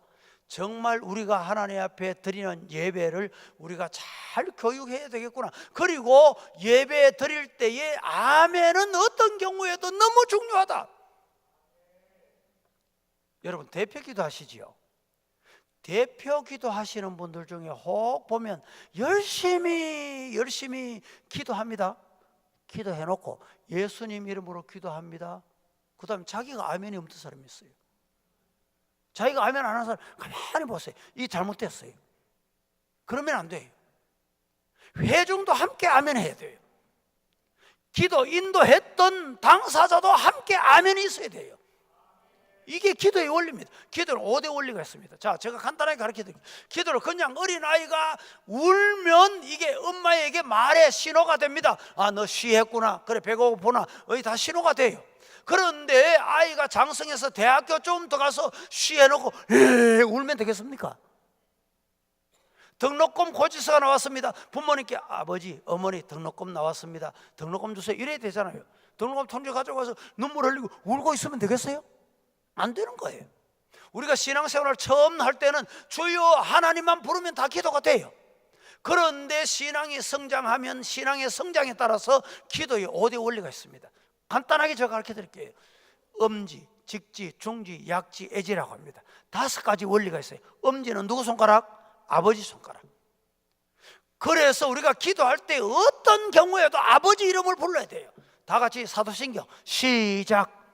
정말 우리가 하나님 앞에 드리는 예배를 우리가 잘 교육해야 되겠구나. 그리고 예배 드릴 때의 아멘은 어떤 경우에도 너무 중요하다. 여러분 대표 기도하시지요? 대표 기도하시는 분들 중에 혹 보면 열심히 기도합니다. 기도해놓고 예수님 이름으로 기도합니다. 그 다음에 자기가 아멘이 없는 사람이 있어요. 자기가 아멘 안 하는 사람 가만히 보세요. 이 잘못됐어요. 그러면 안 돼요. 회중도 함께 아멘 해야 돼요. 기도 인도했던 당사자도 함께 아멘이 있어야 돼요. 이게 기도의 원리입니다. 기도는 5대 원리가 있습니다. 자, 제가 간단하게 가르쳐 드릴게요. 기도를 그냥 어린아이가 울면 이게 엄마에게 말의 신호가 됩니다. 아, 너 쉬했구나. 그래, 배고프구나. 다 신호가 돼요. 그런데 아이가 장성해서 대학교 좀 더 가서 쉬해놓고 울면 되겠습니까? 등록금 고지서가 나왔습니다. 부모님께 아버지, 어머니 등록금 나왔습니다. 등록금 주세요. 이래야 되잖아요. 등록금 통지 가져가서 눈물 흘리고 울고 있으면 되겠어요? 안 되는 거예요. 우리가 신앙생활을 처음 할 때는 주여 하나님만 부르면 다 기도가 돼요. 그런데 신앙이 성장하면 신앙의 성장에 따라서 기도의 5대 원리가 있습니다. 간단하게 제가 가르쳐 드릴게요. 엄지, 직지, 중지, 약지, 애지라고 합니다. 5가지 원리가 있어요. 엄지는 누구 손가락? 아버지 손가락. 그래서 우리가 기도할 때 어떤 경우에도 아버지 이름을 불러야 돼요. 다 같이 사도신경 시작.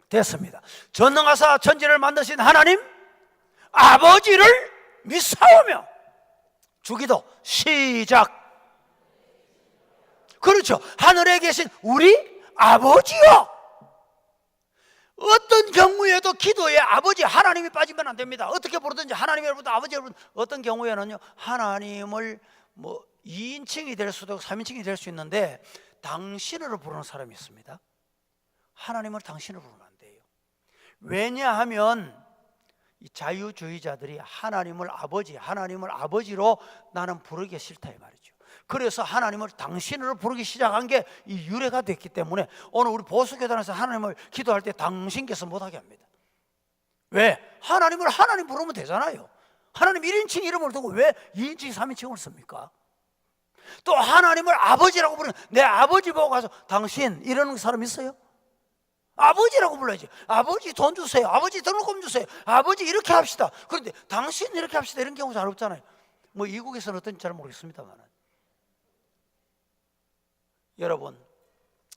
됐습니다. 전능하사 천지를 만드신 하나님 아버지를 믿사오며 주기도 시작. 그렇죠. 하늘에 계신 우리 아버지요. 어떤 경우에도 기도에 아버지 하나님이 빠지면 안 됩니다. 어떻게 부르든지 하나님을 부르든 아버지를 부르든. 어떤 경우에는요 하나님을 2인칭이 될 수도 있고 3인칭이 될 수 있는데 당신으로 부르는 사람이 있습니다. 하나님을 당신으로 부르면 안 돼요. 왜냐하면 이 자유주의자들이 하나님을 아버지로 나는 부르기 싫다 이 말이죠. 그래서 하나님을 당신으로 부르기 시작한 게 이 유래가 됐기 때문에 오늘 우리 보수교단에서 하나님을 기도할 때 당신께서 못하게 합니다. 왜? 하나님을 하나님 부르면 되잖아요. 하나님 1인칭 이름을 두고 왜 2인칭 3인칭을 씁니까? 또 하나님을 아버지라고 부르는 내 아버지 보고 가서 당신 이러는 사람 있어요? 아버지라고 불러야지. 아버지 돈 주세요. 아버지 등록금 주세요. 아버지 이렇게 합시다. 그런데 당신 이렇게 합시다 이런 경우 잘 없잖아요. 이국에서는 어떤지 잘 모르겠습니다만 여러분,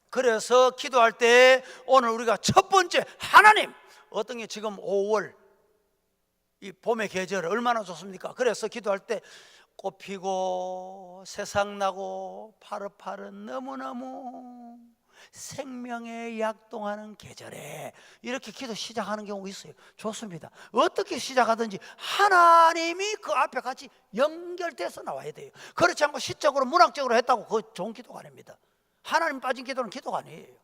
그래서 기도할 때 오늘 우리가 첫 번째 하나님, 어떤 게 지금 5월 이 봄의 계절 얼마나 좋습니까? 그래서 기도할 때 꽃 피고 새싹 나고 파릇파릇 너무너무 생명에 약동하는 계절에 이렇게 기도 시작하는 경우가 있어요. 좋습니다. 어떻게 시작하든지 하나님이 그 앞에 같이 연결돼서 나와야 돼요. 그렇지 않고 시적으로 문학적으로 했다고 그거 좋은 기도가 아닙니다. 하나님 빠진 기도는 기도가 아니에요.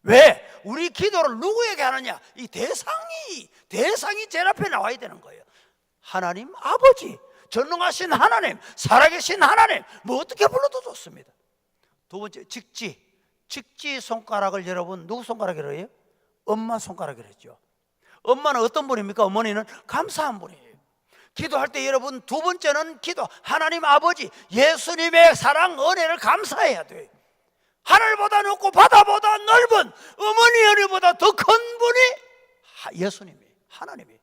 왜? 우리 기도를 누구에게 하느냐? 이 대상이 제일 앞에 나와야 되는 거예요. 하나님 아버지, 전능하신 하나님, 살아계신 하나님, 어떻게 불러도 좋습니다. 두 번째 직지 손가락을 여러분 누구 손가락이라고 해요? 엄마 손가락이라고 했죠. 엄마는 어떤 분입니까? 어머니는 감사한 분이에요. 기도할 때 여러분 두 번째는 기도 하나님 아버지 예수님의 사랑 은혜를 감사해야 돼요. 하늘보다 높고 바다보다 넓은 어머니 은혜보다 더 큰 분이 예수님이에요. 하나님이에요.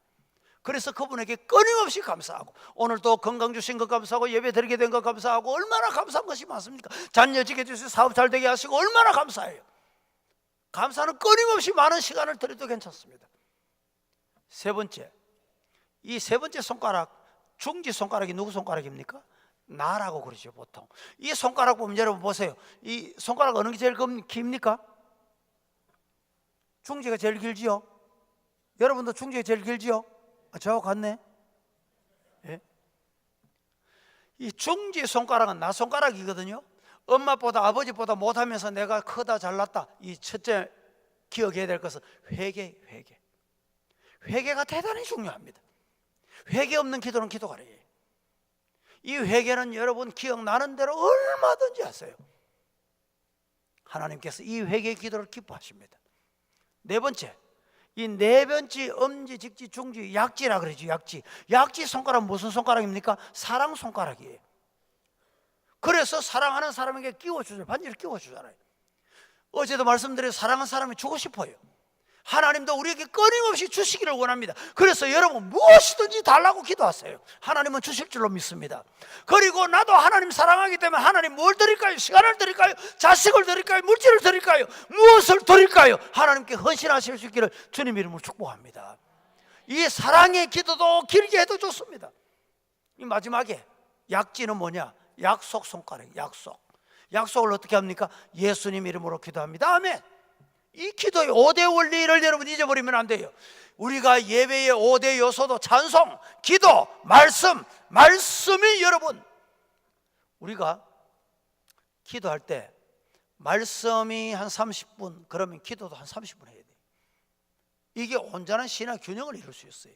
그래서 그분에게 끊임없이 감사하고 오늘도 건강 주신 것 감사하고 예배 드리게 된 것 감사하고 얼마나 감사한 것이 많습니까? 자녀 지게 주시고 사업 잘 되게 하시고 얼마나 감사해요. 감사는 끊임없이 많은 시간을 드려도 괜찮습니다. 세 번째, 이 세 번째 손가락 중지 손가락이 누구 손가락입니까? 나라고 그러죠 보통. 이 손가락 보면 여러분 보세요. 이 손가락 어느 게 제일 깁니까? 중지가 제일 길지요? 여러분도 중지가 제일 길지요? 저하고 같네. 예? 이 중지 손가락은 나 손가락이거든요. 엄마보다 아버지보다 못하면서 내가 크다 잘났다 이 첫째 기억해야 될 것은 회개가 대단히 중요합니다. 회개 없는 기도는 기도가 아니에요. 이 회개는 여러분 기억나는 대로 얼마든지 하세요. 하나님께서 이 회개 기도를 기뻐하십니다. 네 번째, 이 네 번째 엄지, 직지, 중지, 약지라 그러죠. 약지 손가락 무슨 손가락입니까? 사랑 손가락이에요. 그래서 사랑하는 사람에게 끼워주잖아요. 반지를 끼워주잖아요. 어제도 말씀드린 사랑하는 사람이 주고 싶어요. 하나님도 우리에게 끊임없이 주시기를 원합니다. 그래서 여러분 무엇이든지 달라고 기도하세요. 하나님은 주실 줄로 믿습니다. 그리고 나도 하나님 사랑하기 때문에 하나님 뭘 드릴까요? 시간을 드릴까요? 자식을 드릴까요? 물질을 드릴까요? 무엇을 드릴까요? 하나님께 헌신하실 수 있기를 주님 이름으로 축복합니다. 이 사랑의 기도도 길게 해도 좋습니다. 이 마지막에 약지는 뭐냐? 약속 손가락. 약속을 어떻게 합니까? 예수님 이름으로 기도합니다. 아멘. 이 기도의 5대 원리를 여러분 잊어버리면 안 돼요. 우리가 예배의 5대 요소도 찬송, 기도, 말씀이 여러분, 우리가 기도할 때 말씀이 한 30분, 그러면 기도도 한 30분 해야 돼요. 이게 온전한 신앙 균형을 이룰 수 있어요.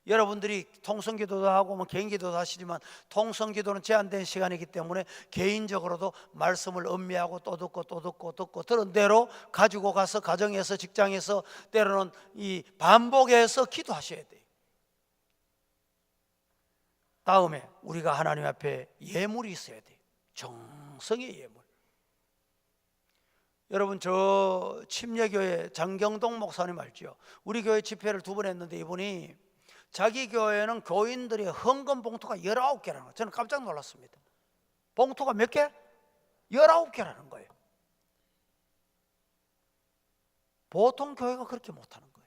여러분들이 통성기도도 하고 개인기도도 하시지만 통성기도는 제한된 시간이기 때문에 개인적으로도 말씀을 음미하고 또 듣고 들은 대로 가지고 가서 가정에서 직장에서 때로는 이 반복해서 기도하셔야 돼요. 다음에 우리가 하나님 앞에 예물이 있어야 돼요. 정성의 예물. 여러분 저 침례교회 장경동 목사님 알죠? 우리 교회 집회를 2번 했는데 이분이 자기 교회는 교인들의 헌금 봉투가 19개라는 거예요. 저는 깜짝 놀랐습니다. 봉투가 몇 개? 19개라는 거예요. 보통 교회가 그렇게 못하는 거예요.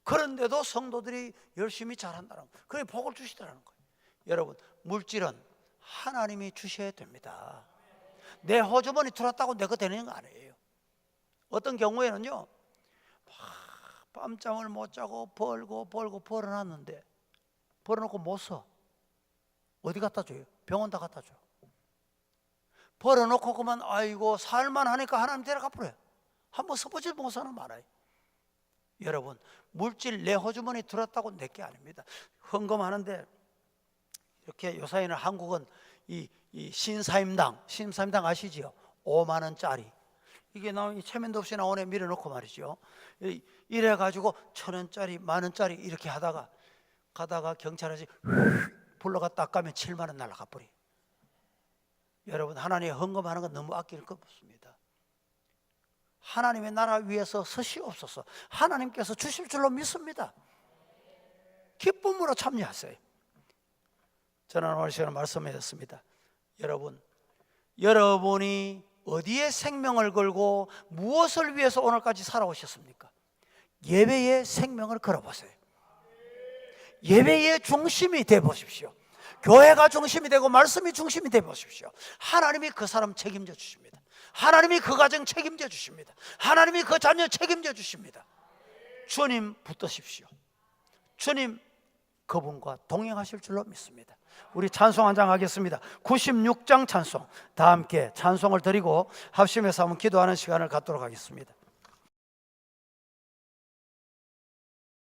그런데도 성도들이 열심히 잘한다는 거예요. 그래 복을 주시더라는 거예요. 여러분 물질은 하나님이 주셔야 됩니다. 내 호주머니 들어왔다고 내가 되는 거 아니에요. 어떤 경우에는요 밤잠을 못 자고 벌어놨는데 벌어놓고 못 써. 어디 갖다 줘요? 병원 다 갖다 줘. 벌어놓고 그만 아이고 살만하니까 하나님 데려가 버려요. 한번 써보지 못 사는 많아요. 여러분 물질 내 호주머니 들었다고 내 게 아닙니다. 헌금하는데 이렇게 요사이는 한국은 이 신사임당 아시지요? 5만 원짜리 이게 나오니 체면도 없이 나오네 밀어놓고 말이죠. 이래 가지고 1,000원짜리, 10,000원짜리 이렇게 하다가 가다가 경찰에서 불러가 딱 가면 7만 원 날아가 버려. 여러분 하나님의 헌금하는 건 너무 아낄 것 없습니다. 하나님의 나라 위해서 서시옵소서. 하나님께서 주실 줄로 믿습니다. 기쁨으로 참여하세요. 저는 오늘 시간에 말씀드렸습니다. 여러분이 어디에 생명을 걸고 무엇을 위해서 오늘까지 살아오셨습니까? 예배의 생명을 걸어보세요. 예배의 중심이 되어보십시오. 교회가 중심이 되고 말씀이 중심이 되어보십시오. 하나님이 그 사람 책임져 주십니다. 하나님이 그 가정 책임져 주십니다. 하나님이 그 자녀 책임져 주십니다. 주님 붙드십시오. 주님 그분과 동행하실 줄로 믿습니다. 우리 찬송 한 장 하겠습니다. 96장 찬송 다 함께 찬송을 드리고 합심해서 한번 기도하는 시간을 갖도록 하겠습니다.